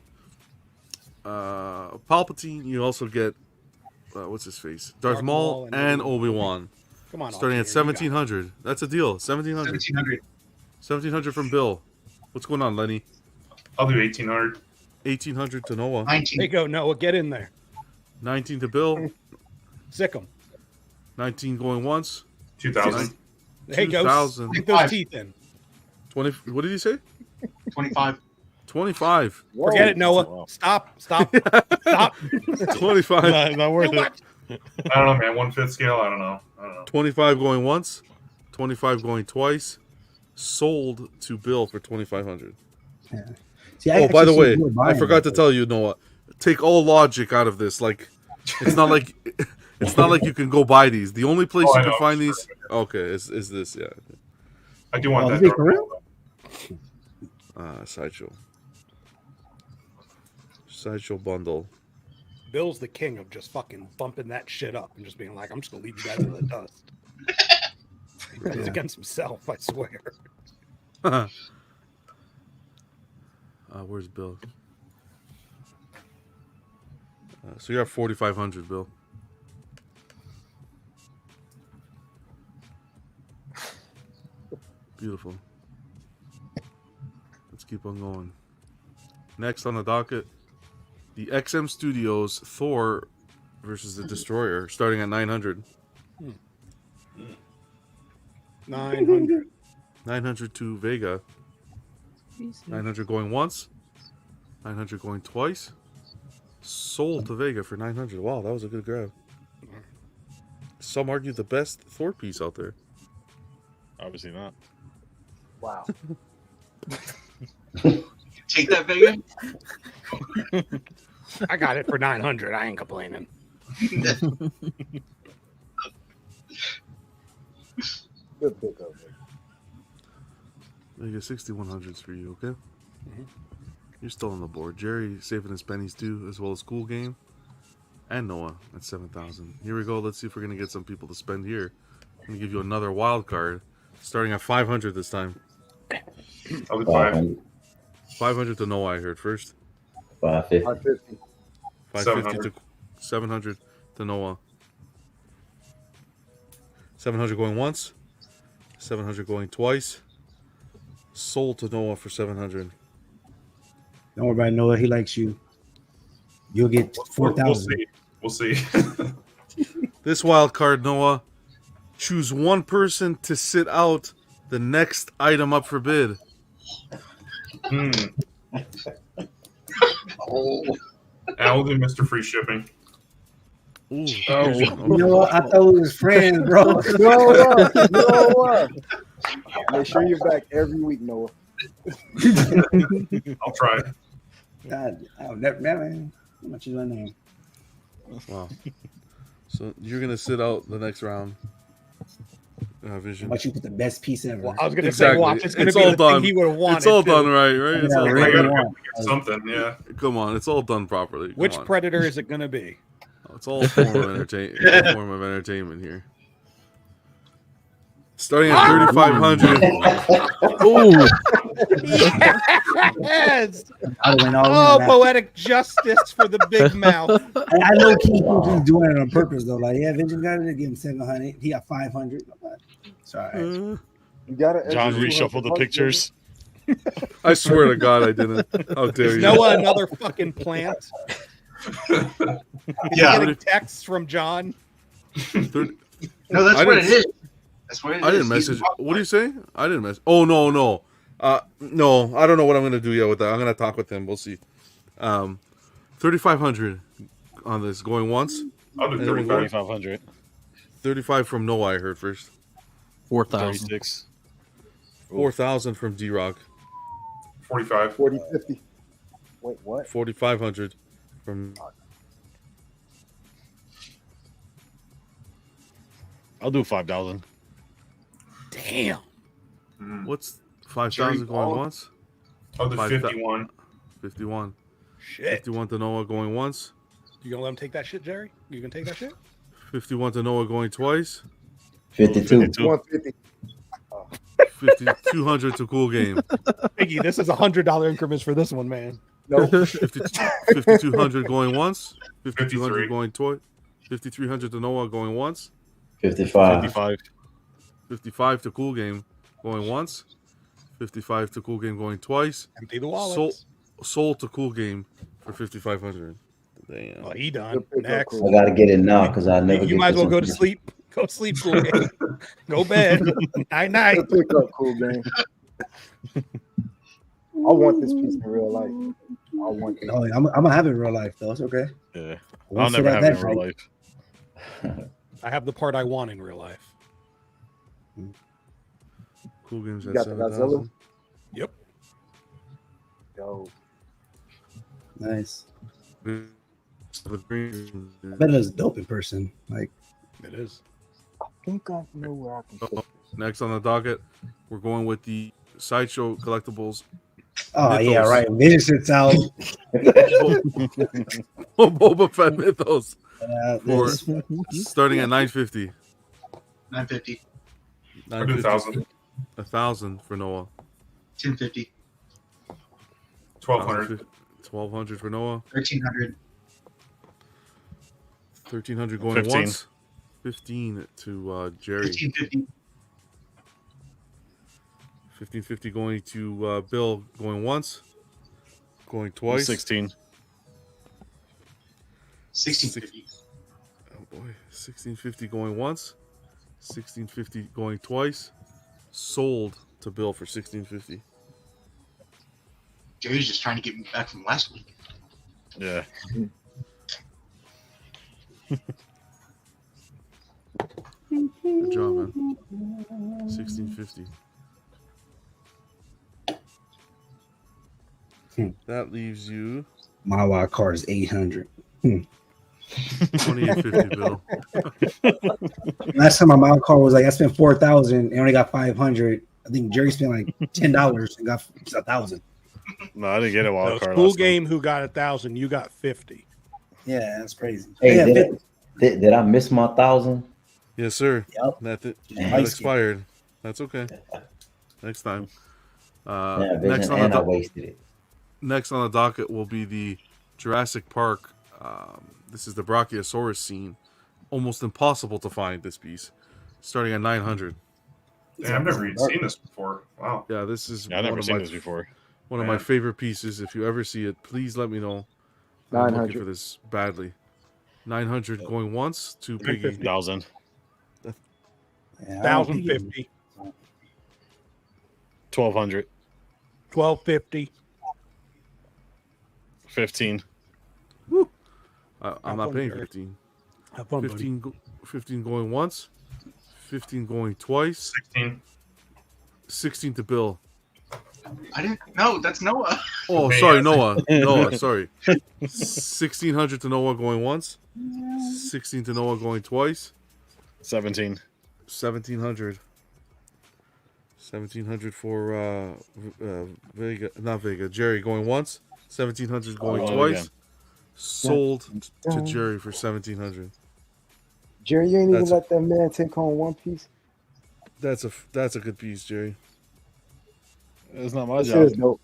Palpatine. You also get what's his face, Darth Maul and Obi-Wan. Come on, Starting at 1,700. That's a deal. 1,700. 1,700. 1,700 from Bill. What's going on, Lenny? I'll do 1,800. 1,800 to Noah. 19. There you go, Noah. Get in there. 19 to Bill. Sick 'em. 19 going once. 2,000. Hey, go. 2,000. Stick those teeth in. 20. What did he say? 25. 25. Forget it, Noah. Wow. Stop. Stop. 25. Not worth You it. what? I don't know, man. 1/5 scale. I don't know. 25 going once. 25 going twice. Sold to Bill for 2,500. See, I Oh, by the actually way, see you I buying forgot to that. tell you, Noah. Take all logic out of this. Like, it's not like you can go buy these. The only place Oh, I you can know. find these. Okay, is this? Yeah. I do want Oh, that. is it Darth for real? Maul, Sideshow bundle. Bill's the king of just fucking bumping that shit up and just being like, I'm just gonna leave you guys in the dust. He's against himself, I swear. Where's Bill? So you're at 4,500, Bill. Beautiful. Let's keep on going. Next on the docket, the XM Studios Thor versus the Destroyer, starting at 900. 900. 900 to Vega. 900 going once. 900 going twice. Sold to Vega for 900. Wow, that was a good grab. Some argue the best Thor piece out there. Obviously not. Wow. Take that, Vega. I got it for 900. I ain't complaining. Good pickup. I get 6,100s for you, okay? Mhm. You're still on the board. Jerry saving his pennies too, as well as Cool Game and Noah at 7,000. Here we go. Let's see if we're gonna get some people to spend here. I'm gonna give you another wild card, starting at 500 this time. I'll do 5. 500, 500 to Noah. I heard first. 550. 550. 550 to 700 to Noah. 700 going once. 700 going twice. Sold to Noah for 700. Don't worry about Noah. He likes you. You'll get We'll 4,000. see. We'll see. This wild card, Noah. Choose one person to sit out the next item up for bid. Oh. And we'll do Mr. Free Shipping. Ooh. You know what? I thought we was friends, bro. Noah. Make sure you're back every week, Noah. I'll try. God, oh, that man. How much is my name? Wow. So you're gonna sit out the next round. How Vision. about you put the best piece ever? Well, I was going to Exactly. say, watch. It's going It's to be all the done. thing he would have wanted. It's all too. done right? It's all I really done. gotta want. get something, yeah. Come on, it's all done properly. Come Which on. predator is it going to be? It's all form of entertainment here. Starting at 3,500. Ooh, Yes. I went all Oh, in that. poetic justice for the big mouth. I know Keith was doing it on purpose though. Like, yeah, Vision got it. Give him 700. He got 500. It's all right. You gotta John extra reshuffled the 200 pictures. I swear to God, I didn't. How dare Is you? Noah another fucking plant? Yeah. Getting texts from John. Third- No, that's I what it didn't- is. That's what it is. I didn't He's message. a- What do you say? I didn't message. Oh no. No, I don't know what I'm gonna do yet with that. I'm gonna talk with him. We'll see. 3,500 on this going once. I'll do And then we'll 35. 3,500. 35 from Noah. I heard first. 4,000. 36. 4,000 from D Rock. 45. 40, 50. Wait, what? 4,500 from. I'll do 5,000. Damn. What's 5,000 going Jerry, once? I'll do 5,000. 51. 51. Shit. 51 to Noah going once. You gonna let him take that shit, Jerry? You gonna take that shit? 51 to Noah going twice. 52. 150. 200 to Cool Game. Iggy, this is $100 increments for this one, man. No. 5,200 going once. 5,200 53. going twice. 5,300 to Noah going once. 55. 55. 55 to Cool Game going once. 55 to Cool Game going twice. Empty the wallet. Sold to Cool Game for 5,500. Damn. Oh, he done. Good pickup, Next. Cool. I gotta get it now because I never. You get might as this well go to information. sleep. Go sleep, cool game. Go bed. Night night. Good pickup, Cool Game. I want this piece in real life. I want it. Oh, I'm gonna have it in real life though. It's okay. Yeah. I won't I'll sit never at have it that in real fight. life. I have the part I want in real life. Cool Game's You at got the 7,000. Yep. Yo, Nice. I bet Next it was dope in person. Like, It is. I think I know where I can put this. on the docket, we're going with the Sideshow Collectibles. oh yeah, Mythos. right. Vision sits out. Boba Fett Mythos. For This- starting at 950. 950, I'll do 1,000. 1,000 for Noah. 1050, 1,200. 1,200 for Noah. 1300, 1,300 going 15. once. 15 to Jerry. 1550, 1,550 going to Bill going once. Going twice. 16. 1650, Oh boy. 1,650 going once. 1,650 going twice. Sold to Bill for 1,650. Jerry's just trying to get me back from last week. Yeah. Good job, man. 1,650. That leaves you my wild card is 800. 2,850, Bill. Last time my wild card was like I spent 4,000 and only got 500. I think Jerry spent like $10 and got 1,000. No, I didn't get a No, wild card. school last time. game who got 1,000, you got 50. Yeah, that's crazy. Hey, yeah, did I miss my 1,000? Yes, sir. Yep. That Nice. expired. That's okay. Next time. Yeah, Next vision, on and I the wasted it. next on the docket will be the Jurassic Park. This is the Brachiosaurus scene. Almost impossible to find this piece. Starting at 900. Yeah, I've never even seen this before. Wow. Yeah, this is Yeah, I've never one of seen my this before. one of my favorite pieces. If you ever see it, please let me know. I'm looking 900. for this badly. 900 going once to Piggy. 1,000. Yeah, 1,050, 1,200. 1,250. 15. I'm not paying 15. Have fun, buddy. 15 going once. 15 going twice. 16. 16 to Bill. I didn't. No, that's Noah. Oh, Hey, sorry, I- Noah. Noah, sorry. 1,600 to Noah going once. 16 to Noah going twice. 17. 1,700. 1,700 for Vega, not Vega. Jerry going once. 1,700 going Oh, twice. again. Sold to Jerry for 1,700. Jerry, you ain't even That's- let that man take home One Piece. That's a good piece, Jerry. It's not my This job. is dope.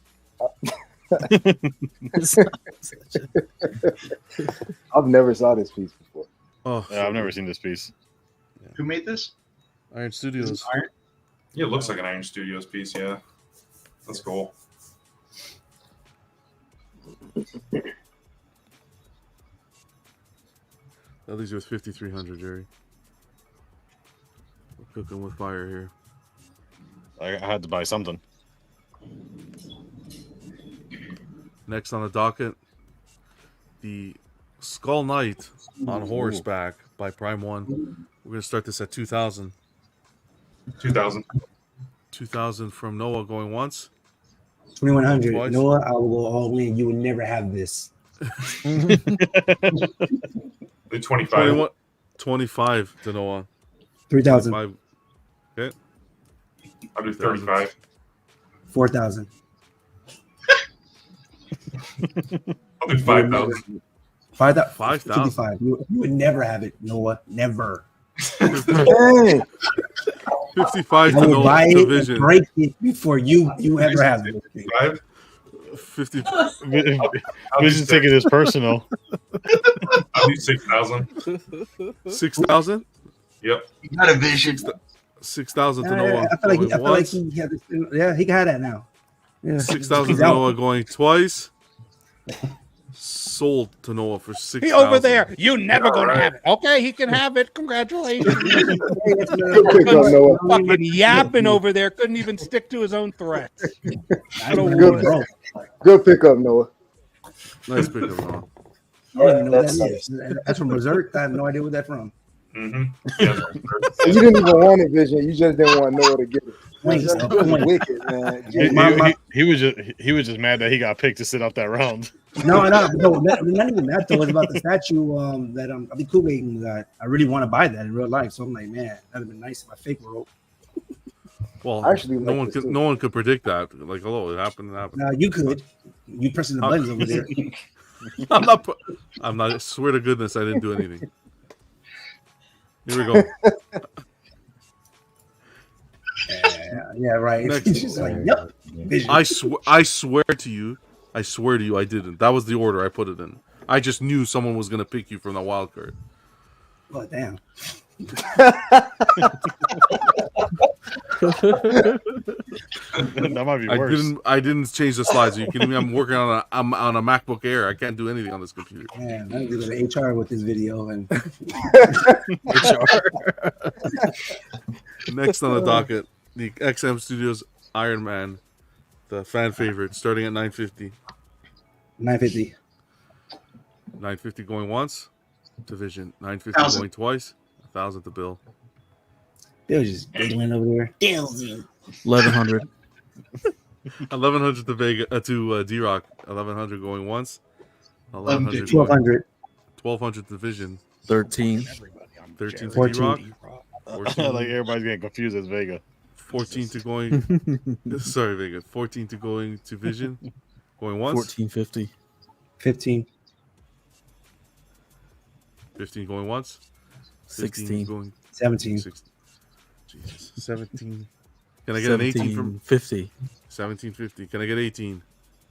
I've never saw this piece before. Oh, Yeah, I've never seen this piece. Who made this? Iron Studios. Iron? Yeah, it looks like an Iron Studios piece. Yeah, that's cool. That leaves you with 5,300, Jerry. We're cooking with fire here. I had to buy something. Next on the docket, the Skull Knight on horseback by Prime One. We're gonna start this at 2,000. 2,000. 2,000 from Noah going once. 2,100. Twice. Noah, I will go all in. You would never have this. The 25. 25 to Noah. 3,000. 25. Okay. I'll do 35. 4,000. I'll do 5,000. 5,000. 5,000. 55. You would never have it, Noah. Never. Hey, 55 I to will Noah buy it and division. break it before you ever have it. 5. 50. I'll do Vision taking this personal. I'll do 6,000. 6,000. Yep. You got a vision. 6,000 to Yeah, Noah I feel like going once. he had this. Yeah, he got that now. Yeah. 6,000 He's to out. Noah going twice. Sold to Noah for 6,000. He over there. You never All gonna right. have it. Okay, he can have it. Congratulations. good pick up, Noah. Fucking yapping over there. Couldn't even stick to his own threats. I don't Good. know. Good pickup, Noah. Nice pickup, Noah. I don't even know what that is. That's from Berserk. I have no idea what that's from. Mm-hmm. Yeah, You didn't even want it, Vision. You just didn't want Noah to get it. Wait, That's so- just wait. wicked, man. He was just mad that he got picked to sit out that round. No, not even that though. It's about the statue that I think Kool-Aid got. I really want to buy that in real life. So I'm like, man, that'd have been nice if I fake wrote. Well, Actually, no like one this could too. no one could predict that. Like, hello, it happened. It happened. Now you could. You pressing the buttons over there. I'm not. I'm not. I swear to goodness, I didn't do anything. Here we go. Yeah, right. Next. It's just like, yep. Vision. I swear to you, I didn't. That was the order I put it in. I just knew someone was gonna pick you from the wild card. Oh, damn. That might be worse. I didn't change the slides. Are you kidding me? I'm working on a MacBook Air. I can't do anything on this computer. Man, I need to go to HR with this video and Next on the docket, the XM Studios Iron Man, the fan favorite, starting at 950. 950. 950 going once. Division 950 1,000. going twice. 1,000 to Bill. They was just giggling over there. 1,100. 1,100 to Vega to D-Rock. 1,100 going once. 1,100 1,200. 1,200 Division. 13. 13 to 14. D-Rock. Like everybody's getting confused as Vega. 14 to going. Sorry, Vega. 14 to going to Vision. Going once. 1450. 15. 15 going once. 15 16. going 17. 16. Jesus. 17. Can I get an 18 from 50? 1750? Can I get 18?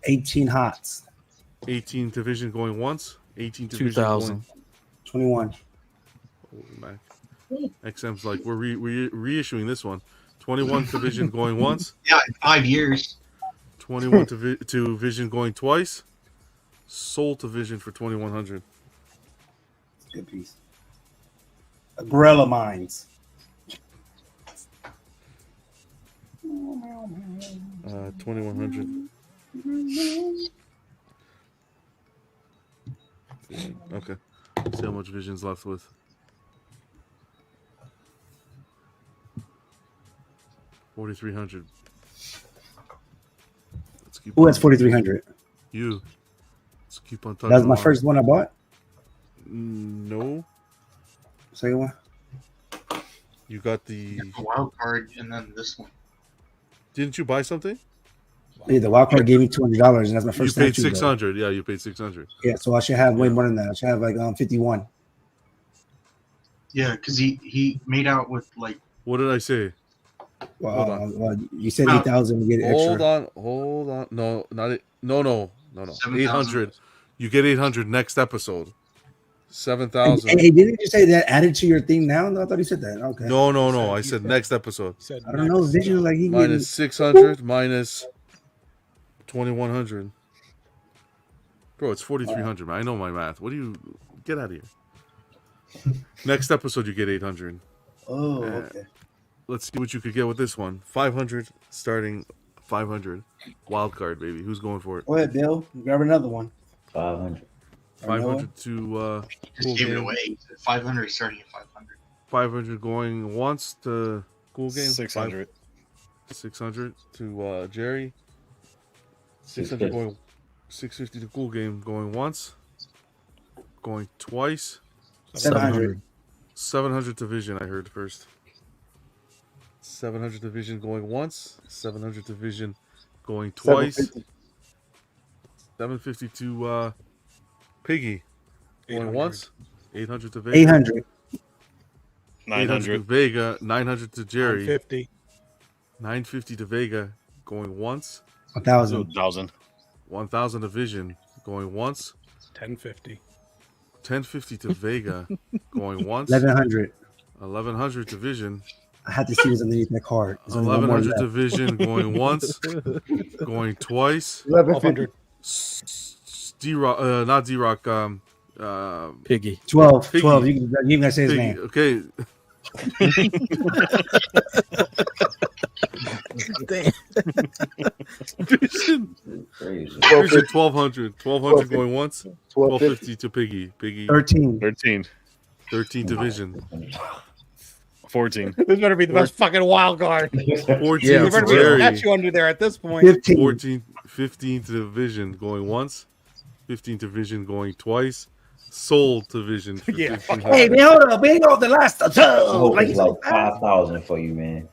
18 hots. 18 to Vision going once. 18 to Vision 2000. going. 21. Holy Mac. XM's like, we're reissuing this one. 21 to Vision going once. Yeah, in 5 years. 21 to Vision going twice. Sold to Vision for 2100. Good piece. Gorilla Mines. 2100. Okay. See how much Vision's left with. $4,300. Let's keep. Who has 4,300? You. Let's keep on talking. That was my first one I bought. No. Second one. You got the The wild card and then this one. Didn't you buy something? Yeah, the wild card gave me $200, and that's my first You paid time too, though. $600. Yeah, you paid $600. Yeah, so I should have way more than that. I should have like 51. Yeah, because he made out with like. What did I say? Well, Hold on. well, you said 8,000 to get extra. Hold on. No, not it. No. 7,000. 800. You get 800 next episode. 7,000. Hey, didn't you say that added to your thing now? No, I thought you said that. Okay. No. I said next episode. I don't know. Vision like he Minus 600 minus 2,100. Bro, it's 4,300, man. I know my math. What do you get out of here? Next episode, you get 800. Oh, okay. Let's see what you could get with this one. 500 starting 500. Wild card, baby. Who's going for it? Go ahead, Bill. Grab another one. 500. 500 to Just Cool gave it Game. away. 500 starting at 500. 500 going once to Cool Game. 600. 600 to Jerry. 600 going 650 to Cool Game going once. Going twice. 700. 700 to Vision, I heard first. 700 to Vision going once. 700 to Vision going twice. 750 to Piggy going 800. once. 800 to Vega. 800. 800 to 900. Vega. 900 to Jerry. 50. 950 to Vega going once. 1,000. 1,000. 1,000 to Vision going once. 1050. 1050 to Vega going once. 1,100. 1,100 to Vision. I had to see what's underneath that card. There's only one more 1,100 to left. Vision going once. Going twice. 1150. 1,200. D-Rock, not D-Rock. Piggy. 12. Piggy. 12. You can gotta say his Piggy. name. Okay. Damn. Vision. Crazy. 1,200. 1,200 going once. 1250. 1,250 to Piggy. Piggy. 13. 13. 13 to Vision. 14. This better be the best fucking wild card. 14 Yeah, You to better be Jerry. got you under there at this point. 15. 15 to Vision going once. 15 to Vision going twice. Sold to Vision for Yeah, fuck 1,500. Hey, man, hold up. We ain't got the last I two. hope Like, it's like 5,000 for you, man.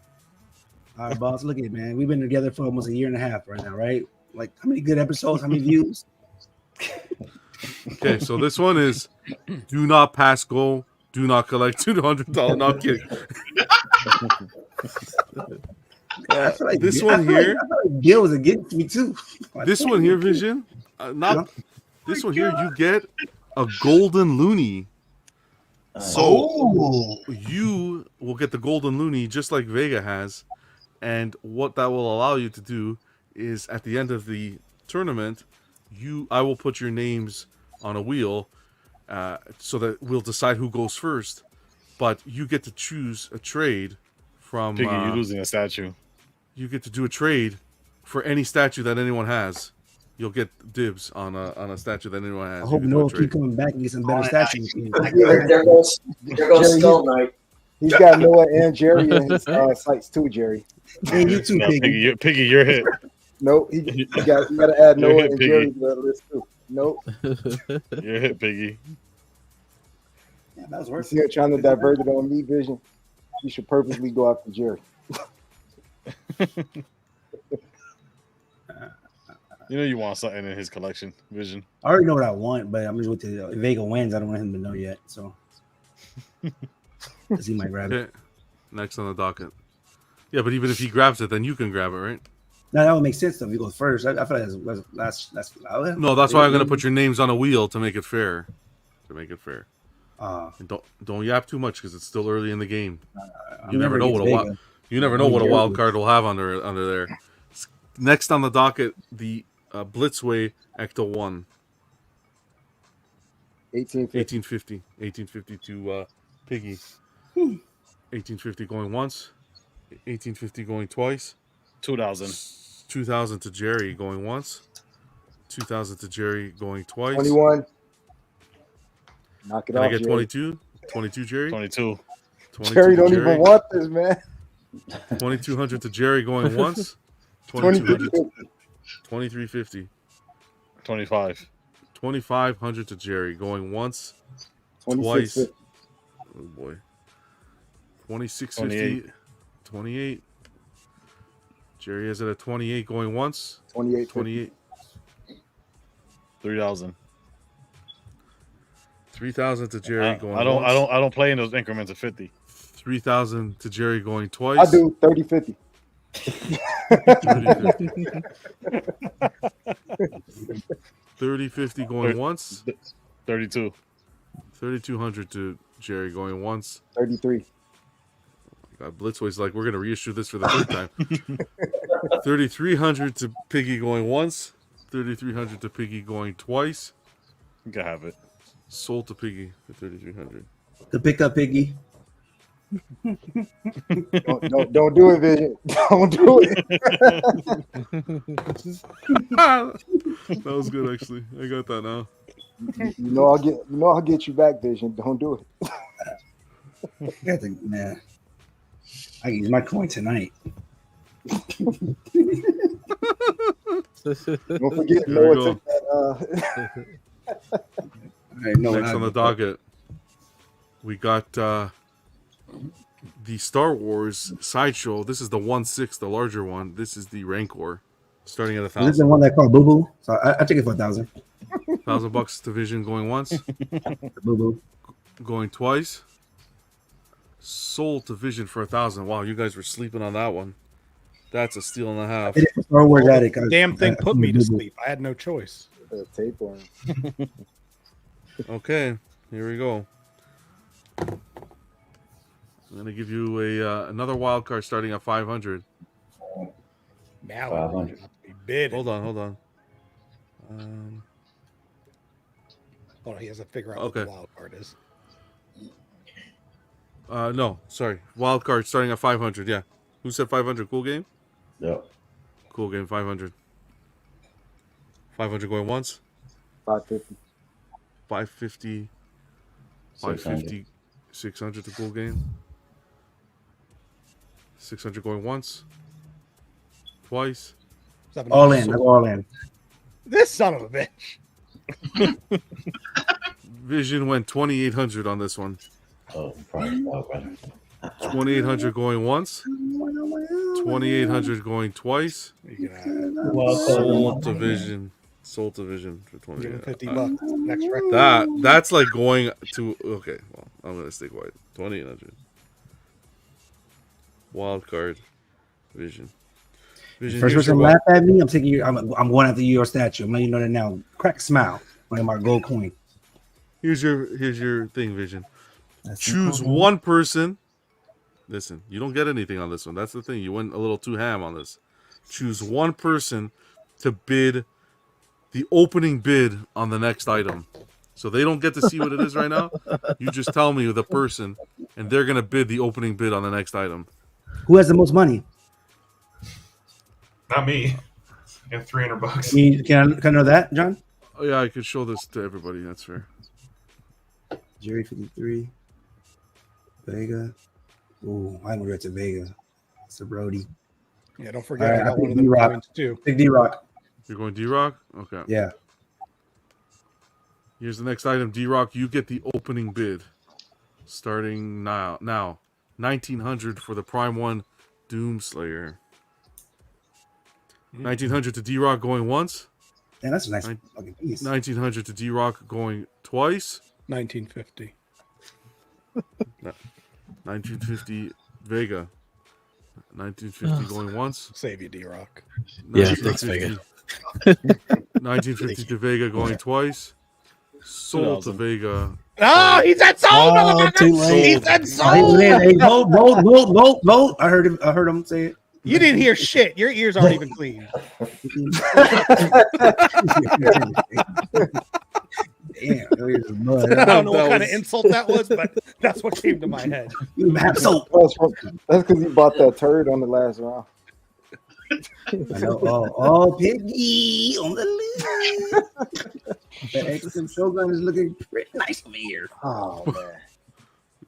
all right, boss. Look at it, man. We've been together for almost a year and a half right now, right? Like, how many good episodes? How many views? Okay, so this one is do not pass go. Do not collect $200. No, I'm kidding. I feel like This I one feel like- here- I feel like Bill was against me too. This one here, Vision, not this one here. You get a golden loony. So Oh, you will get the golden loony just like Vega has, and what that will allow you to do is at the end of the tournament, I will put your names on a wheel, so that we'll decide who goes first. But you get to choose a trade from. Piggy, you're losing a statue. You get to do a trade for any statue that anyone has. You'll get dibs on a statue that anyone has. I You hope can do a Noah trade. keep coming back and get some better statues. There goes Jerry, Skull Knight. He's got Noah and Jerry in his sites too, Jerry. Hey, you too, No, Piggy. Piggy, you're hit. Nope, you got to add You're Noah hit, and Piggy. Jerry to the list too. Nope. You're hit, Piggy. Yeah, that was worth You're trying to divert it on me, Vision. You should purposely go after Jerry. You know you want something in his collection, Vision. I already know what I want, but I'm just with the if Vega wins. I don't want him to know yet, so because he might grab it. Okay. Next on the docket. Yeah, but even if he grabs it, then you can grab it, right? No, that would make sense though. If he goes first, I feel like that's No, that's why I'm gonna put your names on a wheel to make it fair. Uh, And don't yap too much because it's still early in the game. I'm You never know what a Vega. wild you never know what a wild card will have under there. Next on the docket, the Blitzway Ecto 1. 1850. 1850 to Piggy. 1850 going once. 1850 going twice. 2000. 2000 to Jerry going once. 2000 to Jerry going twice. 21. Knock it Can off, I get Jerry. 22? 22 Jerry? 22. 22 Jerry to don't Jerry. even want this, man. 2200 to Jerry going once. 2250. 2350. 25. 2500 to Jerry going once. Twice. 2650. Oh boy. 2650. 28. Jerry has it at 28 going once. 28. 28. 3000. 3000 to Jerry going I don't once. I don't play in those increments of 50. 3000 to Jerry going twice. I do 30-50. 30-50 going once. 32. 3200 to Jerry going once. 33. God, Blitzway's like, we're going to reissue this for the third time. 3300 to Piggy going once. 3300 to Piggy going twice. You can have it. Sold to Piggy for 3300. The pickup Piggy. Don't do it, Vision. Don't do it. That was good, actually. I got that now. I'll get you back, Vision. Don't do it. Man, I can use my coin tonight. Don't forget There we Noah go. took that. Next on the docket, we got the Star Wars Sideshow. This is the 1/6, the larger one. This is the Rancor, starting at This is the 1,000. one that called Boo Boo. So I take it for 1,000. $1,000 to Vision going once, Boo Boo. going twice. Sold to Vision for 1,000. Wow, you guys were sleeping on that one. That's a steal and a half. It is Star Wars Attic. Damn thing put me to sleep. I had no choice. Tape on. Okay, here we go. I'm gonna give you another wild card starting at 500. Now 500. be bid. Hold on. Oh, he has to figure out Okay. what the wild card is. No, sorry. Wild card starting at 500. Yeah. Who said 500? Cool game. Yep. Cool game. 500. 500 going once. 550. 550. 550. 600 to cool game. 600 going once. Twice. All in. That's all in. This son of a bitch. Vision went 2,800 on this one. Oh, probably. 2,800 going once. 2,800 going twice. Sold to Vision. Sold to Vision for Give him 20. $50. Next record. That's like going to. Okay, well, I'm gonna stay quiet. 2,800. Wild card. Vision. First here's person your laugh at me, I'm taking your. I'm going after your statue. I'm letting you know that now. Crack a smile. Like my gold coin. Here's your thing, Vision. That's Choose the coin. one person. Listen, you don't get anything on this one. That's the thing. You went a little too ham on this. Choose one person to bid the opening bid on the next item. So they don't get to see what it is right now. You just tell me the person, and they're gonna bid the opening bid on the next item. Who has the most money? Not me. I have $300. Can I know that, John? Oh yeah, I could show this to everybody. That's fair. Jerry 53. Vega. Ooh, I went to Vega. It's a Brody. Yeah, don't forget I I got think one of them D-Rock. coins too. Big D-Rock. You're going D-Rock? Okay. Yeah. Here's the next item. D-Rock, you get the opening bid. Starting now. 1,900 for the Prime 1 Doomslayer. 1900 to D Rock going once. Yeah, that's a nice fucking piece. 1900 to D Rock going twice. 1950. 1950 Vega. 1950 going once. Save you, D-Rock. Yeah, thanks, Vega. 1950 to Vega going twice. Sold to 2000. Vega. Oh, he said sold, Oh, motherfucker! too late. He said Hey, sold! vote. I heard him say it. You didn't hear shit. Your ears aren't even clean. Damn, those are mud. I don't know what That kind of was- insult that was, but that's what came to my head. You have soap. That's because he bought that turd on the last round. I know. Oh, Piggy on the list. The XM Shogun is looking pretty nice over here. Oh man.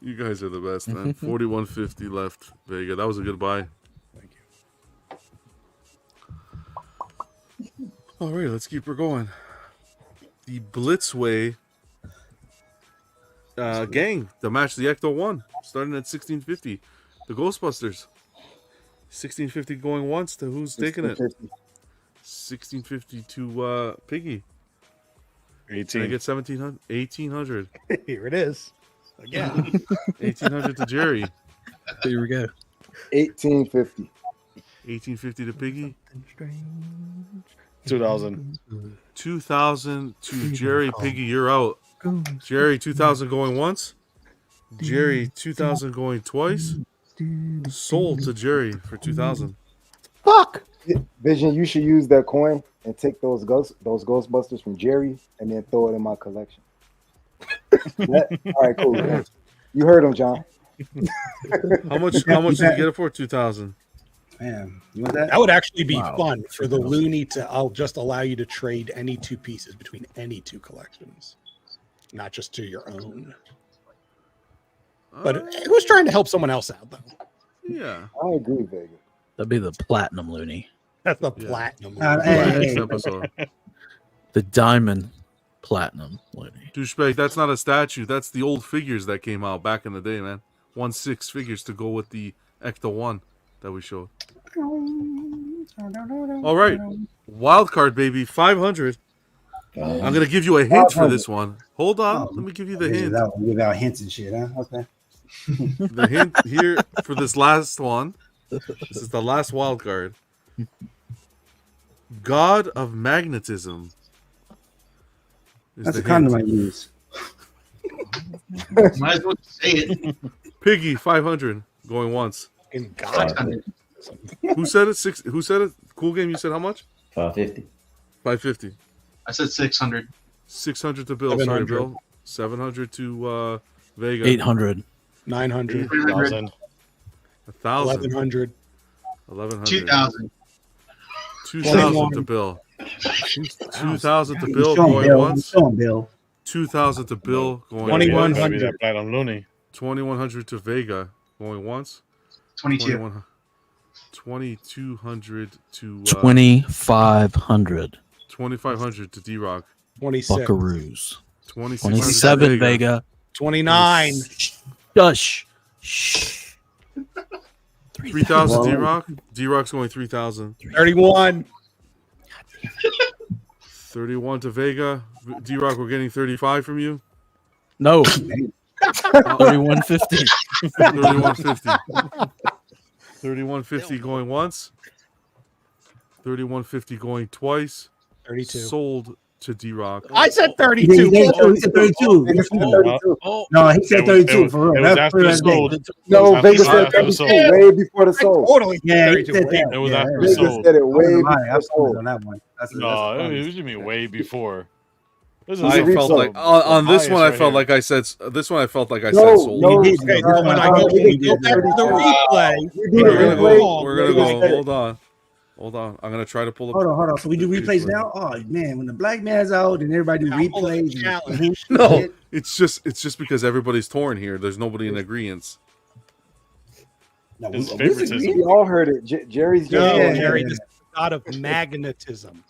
You guys are the best, man. 4150 left Vega. That was a good buy. Thank you. All right, let's keep her going. The Blitzway gang, the match the Ecto 1, starting at 1650. The Ghostbusters. 1650 going once to who's taking it? 1650 to Piggy. 18. I get 1700, 1800. Here it is. Again. 1800 to Jerry. Here we go. 1850. 1850 to Piggy. 2000. 2000 to Jerry. Piggy, you're out. Jerry, 2000 going once. Jerry, 2000 going twice. Sold to Jerry for 2000. Fuck! Vision, you should use that coin and take those Ghostbusters from Jerry and then throw it in my collection. All right, cool. You heard him, John. How much did you get it for? 2000. Man, you want that? That would actually be Wow. fun for the Looney to. I'll just allow you to trade any two pieces between any two collections, not just to your own. But who's trying to help someone else out, though? Yeah. I agree, Vega. That'd be the platinum Looney. That's the platinum. Next episode. The diamond platinum Looney. Douchebag, that's not a statue. That's the old figures that came out back in the day, man. 1/6 figures to go with the Ecto 1 that we showed. All right. Wild card, baby. 500. I'm going to give you a hint for this one. Hold on. Let me give you the hint. Give out hints and shit, huh? Okay. The hint here for this last one. This is the last wild card. God of magnetism. is That's the a condom I hint. use. Might as well say it. Piggy 500 going once. In God. Who said it? Who said it? Cool Game. You said how much? 550. 550. I said 600. 600 to Bill. 700. Sorry, Bill. 700 to Vega. 800. 900. 1000. 1,000. 1100. 1,100. 2000. 2,000 to Bill. 2,000 to Bill Show him, going Bill. once. Show him, Bill. 2,000 to Bill going 2100. once. Gotta be that platinum Looney. 2,100 to Vega going once. 22. 2,200 to 2,500. 2,500 to D-Rock. 26. Buckaroos. 2,600 to 27 Vega. 29. Shush. Shh. 3,000 D-Rock. D-Rock's going 3,000. 31. 31 to Vega. D-Rock, we're getting 35 from you. No. 3150. 3150. 3150 going once. 3150 going twice. 32. Sold to D-Rock. I said He 32. said 32. He said 32. No, he said 32 for real. It was That's after for the that sold. thing. No, After Vega the said sold. 32 way before the I sold. totally Yeah, he 32. said that. It was yeah, after Vega sold. Vega said it way I before was sold. on that one. That's No, funny. it was me way before. This is I a felt resold. like on this highest one. I right felt here. like I said. This one I felt like I No, said sold. no. He did. Okay, That's when why I go, he when we did go that. back to the replay, We do We're the gonna replay. go. We're gonna Vega go. said it. Hold on. I'm gonna try to pull up. Hold on. So we do replays now? Oh man, when the black man's out and everybody do I'll pull up the replays and challenge. hints and No, shit. it's just because everybody's torn here. There's nobody in agreement. No, His we favoritism. disagree. We all heard it. Jerry's just no, Yeah, Jerry, yeah. this is God of magnetism.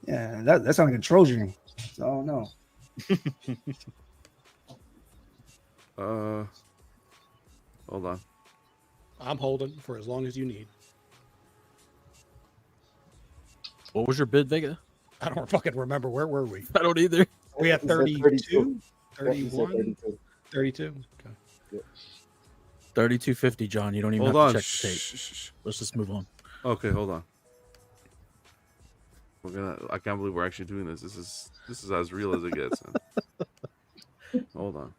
Yeah, that sounds like a Trojan. So no. Hold on. I'm holding for as long as you need. What was your bid, Vega? I don't fucking remember. Where were we? I don't either. We had He said 32, 32. Yeah, he said 31, 32. 32. Okay. 32.50, John. You don't even Hold have on. to check the tape. Let's just move on. Okay, hold on. I can't believe we're actually doing this. This is as real as it gets. Man. Hold on.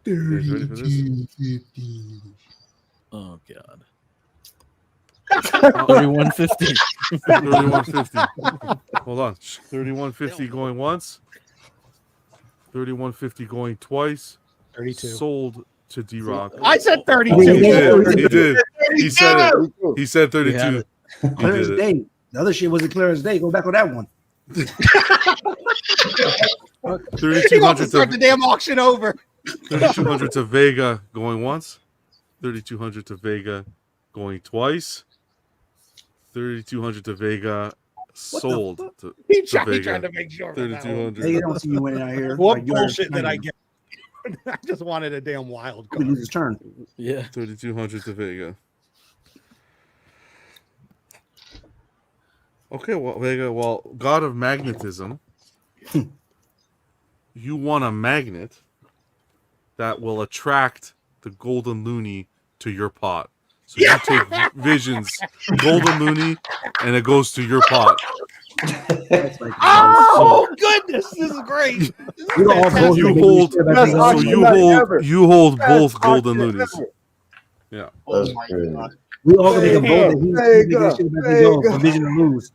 You guys ready for this? Oh god. 31.50. 31.50. Hold on. 31.50 going once. 31.50 going twice. 32. Sold to D-Rock. I said He 32. did. He did. He said it. He said We have 32. it. He Clear as did it. day. The other shit wasn't clear as day. Go back on that one. 3,200 Start the to damn auction over. 3,200 to Vega going once. 3,200 to Vega going twice. 3,200 to Vega sold to He tried Vega. to make sure. of that one. 3,200. They don't see you winning out here. What Like, you're bullshit did I China. get? I just wanted a damn wild He lose card. his turn. Yeah. 3,200 to Vega. Okay, well, Vega, well, God of Magnetism, you want a magnet that will attract the golden loony to your pot. So you take Vision's golden loony, and it goes to your pot. That's like, Oh goodness, this is great. This is we don't all fantastic. vote You like we hold- should, but Best they So all- auction you night hold ever. you hold Best both golden auction loonies. ever. Yeah. Oh That's my crazy. god. we all gonna make a vote that he Vega, should should have let go Vega. for Vision to lose.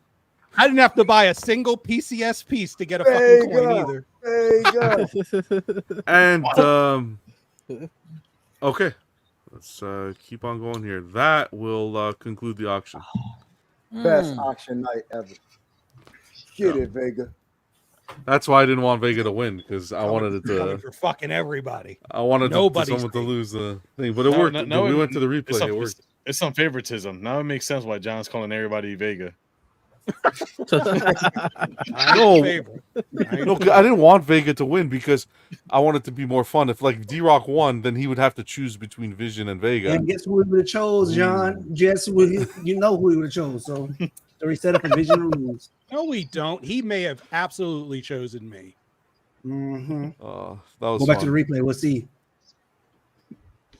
I didn't have to buy a single PCS piece to get a fucking coin Vega. either. Vega. And okay, let's keep on going here. That will conclude the auction. Best auction night ever. Get it, Vega. That's why I didn't want Vega to win, because I wanted it Coming to. for fucking everybody. I wanted Nobody's someone to safe. lose the thing, but it No, worked. no, we it- went to the It's replay. some, It worked. it's some favoritism. Now it makes sense why John's calling everybody Vega. I'm No. favorite. No, I didn't want Vega to win because I wanted it to be more fun. If like D-Rock won, then he would have to choose between Vision and Vega. And guess who we would have chose, John? Guess who? You know who we would have chose. So we set up a Vision to lose. No, we don't. He may have absolutely chosen me. Mm-hmm. That was Go back fun. to the replay. We'll see.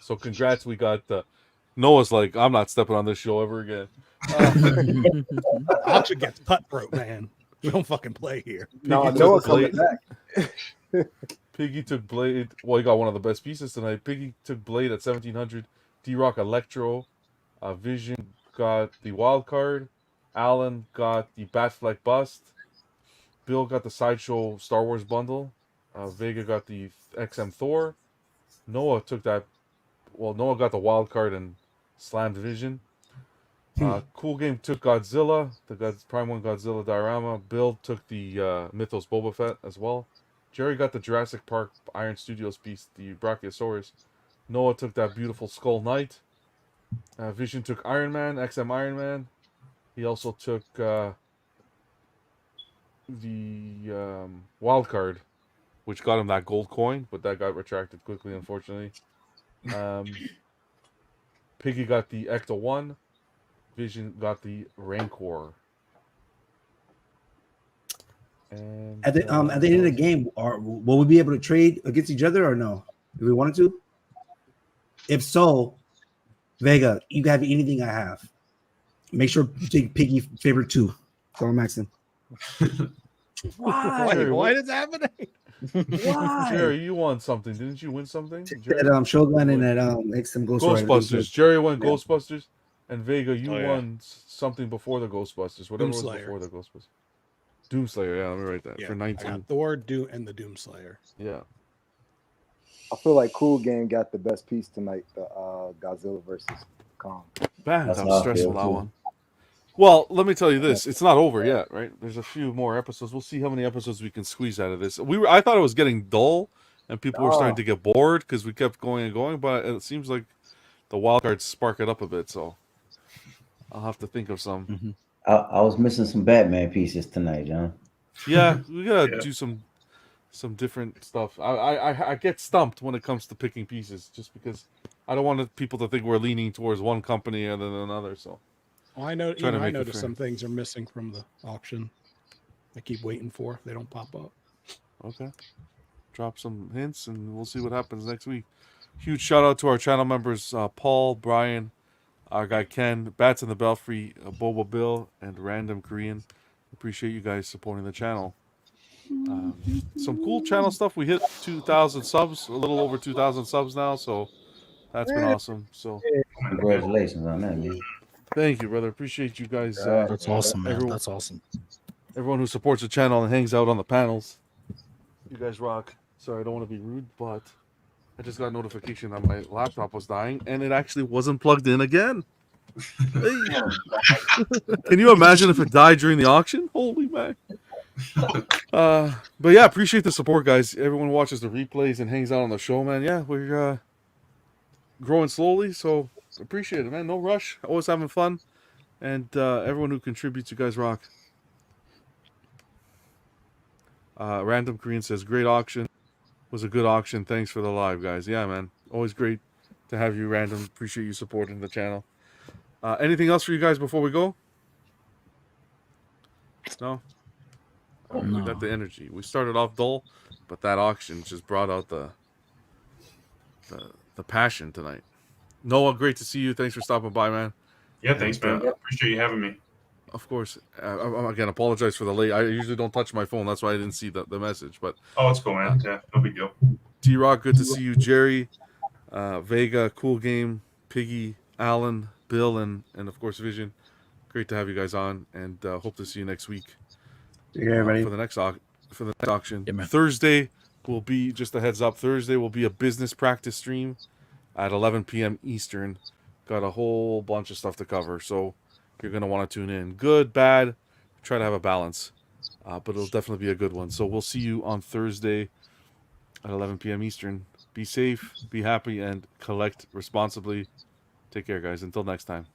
So congrats, we got Noah's like, I'm not stepping on this show ever again. Auction gets cutthroat, man. We don't fucking play here. No, Piggy Noah took coming Blade. back. Piggy took Blade. Well, he got one of the best pieces tonight. Piggy took Blade at 1,700. D-Rock Electro. Vision got the wild card. Alan got the Batfleck bust. Bill got the Sideshow Star Wars bundle. Vega got the XM Thor. Noah took that. Well, Noah got the wild card and slammed Vision. Cool Game took Godzilla, the Prime 1 Godzilla diorama. Bill took the Mythos Boba Fett as well. Jerry got the Jurassic Park Iron Studios piece, the Brachiosaurus. Noah took that beautiful Skull Knight. Vision took Iron Man, XM Iron Man. He also took the wild card, which got him that gold coin, but that got retracted quickly, unfortunately. Piggy got the Ecto 1. Vision got the Rancor. And At the end of the game, will we be able to trade against each other or no? If we wanted to? If so, Vega, you can have anything I have. Make sure you take Piggy favorite 2. That's all I'm asking. Why? Why is that happening? Why? Jerry, you won something. Didn't you win something? Jerry? That Shogun and that XM Ghost Rider. Ghostbusters. Jerry won Yeah. Ghostbusters. And Vega, you Oh, yeah. won something before the Ghostbusters. Whatever was Doomslayer. before the Ghostbusters. Doomslayer, yeah, let me write that. Yeah, For I 19. got Thor, Doom, and the Doomslayer. Yeah. I feel like Cool Game got the best piece tonight. The Godzilla versus Kong. Man, That's that how was I stressful, feel, that too. one. Well, let me tell you this. It's not over yet, right? There's a few more episodes. We'll see how many episodes we can squeeze out of this. I thought it was getting dull, and people were starting to get bored because we kept going and going, but it seems like the wild cards spark it up a bit, so I'll have to think of some. I was missing some Batman pieces tonight, John. Yeah, we gotta do some different stuff. I get stumped when it comes to picking pieces, just because I don't want people to think we're leaning towards one company other than another. So Well, I know. Try to I make it noticed fair. some things are missing from the auction. I keep waiting for. They don't pop up. Okay. Drop some hints, and we'll see what happens next week. Huge shout out to our channel members, Paul, Brian, our guy Ken, Bats in the Belfry, Boba Bill, and Random Korean. Appreciate you guys supporting the channel. Some cool channel stuff. We hit 2,000 subs, a little over 2,000 subs now, so that's been awesome. So Congratulations on that, man. thank you, brother. Appreciate you guys. That's awesome, man. Everyone, That's awesome. everyone who supports the channel and hangs out on the panels. You guys rock. Sorry, I don't want to be rude, but I just got a notification that my laptop was dying, and it actually wasn't plugged in again. Hey. Can you imagine if it died during the auction? Holy man. But yeah, appreciate the support, guys. Everyone watches the replays and hangs out on the show, man. Yeah, we're growing slowly, so appreciate it, man. No rush. Always having fun. And everyone who contributes, you guys rock. Random Korean says, great auction. Was a good auction. Thanks for the live, guys. Yeah, man. Always great to have you, Random. Appreciate you supporting the channel. Anything else for you guys before we go? No? We got the energy. We started off dull, but that auction just brought out the passion tonight. Noah, great to see you. Thanks for stopping by, man. Yeah, thanks, man. Appreciate you having me. Of course. Again, apologize for the late. I usually don't touch my phone. That's why I didn't see the message. But oh, it's cool, man. Yeah, no big deal. D-Rock, good to see you. Jerry, Vega, Cool Game, Piggy, Alan, Bill, and of course Vision. Great to have you guys on, and hope to see you next week. For the next auction. Yeah, Thursday will be, just a heads up, Thursday will be a business practice stream at 11 p.m. Eastern. Got a whole bunch of stuff to cover, so you're going to want to tune in. Good, bad, try to have a balance, but it'll definitely be a good one. So we'll see you on Thursday at 11 p.m. Eastern. Be safe, be happy, and collect responsibly. Take care, guys. Until next time.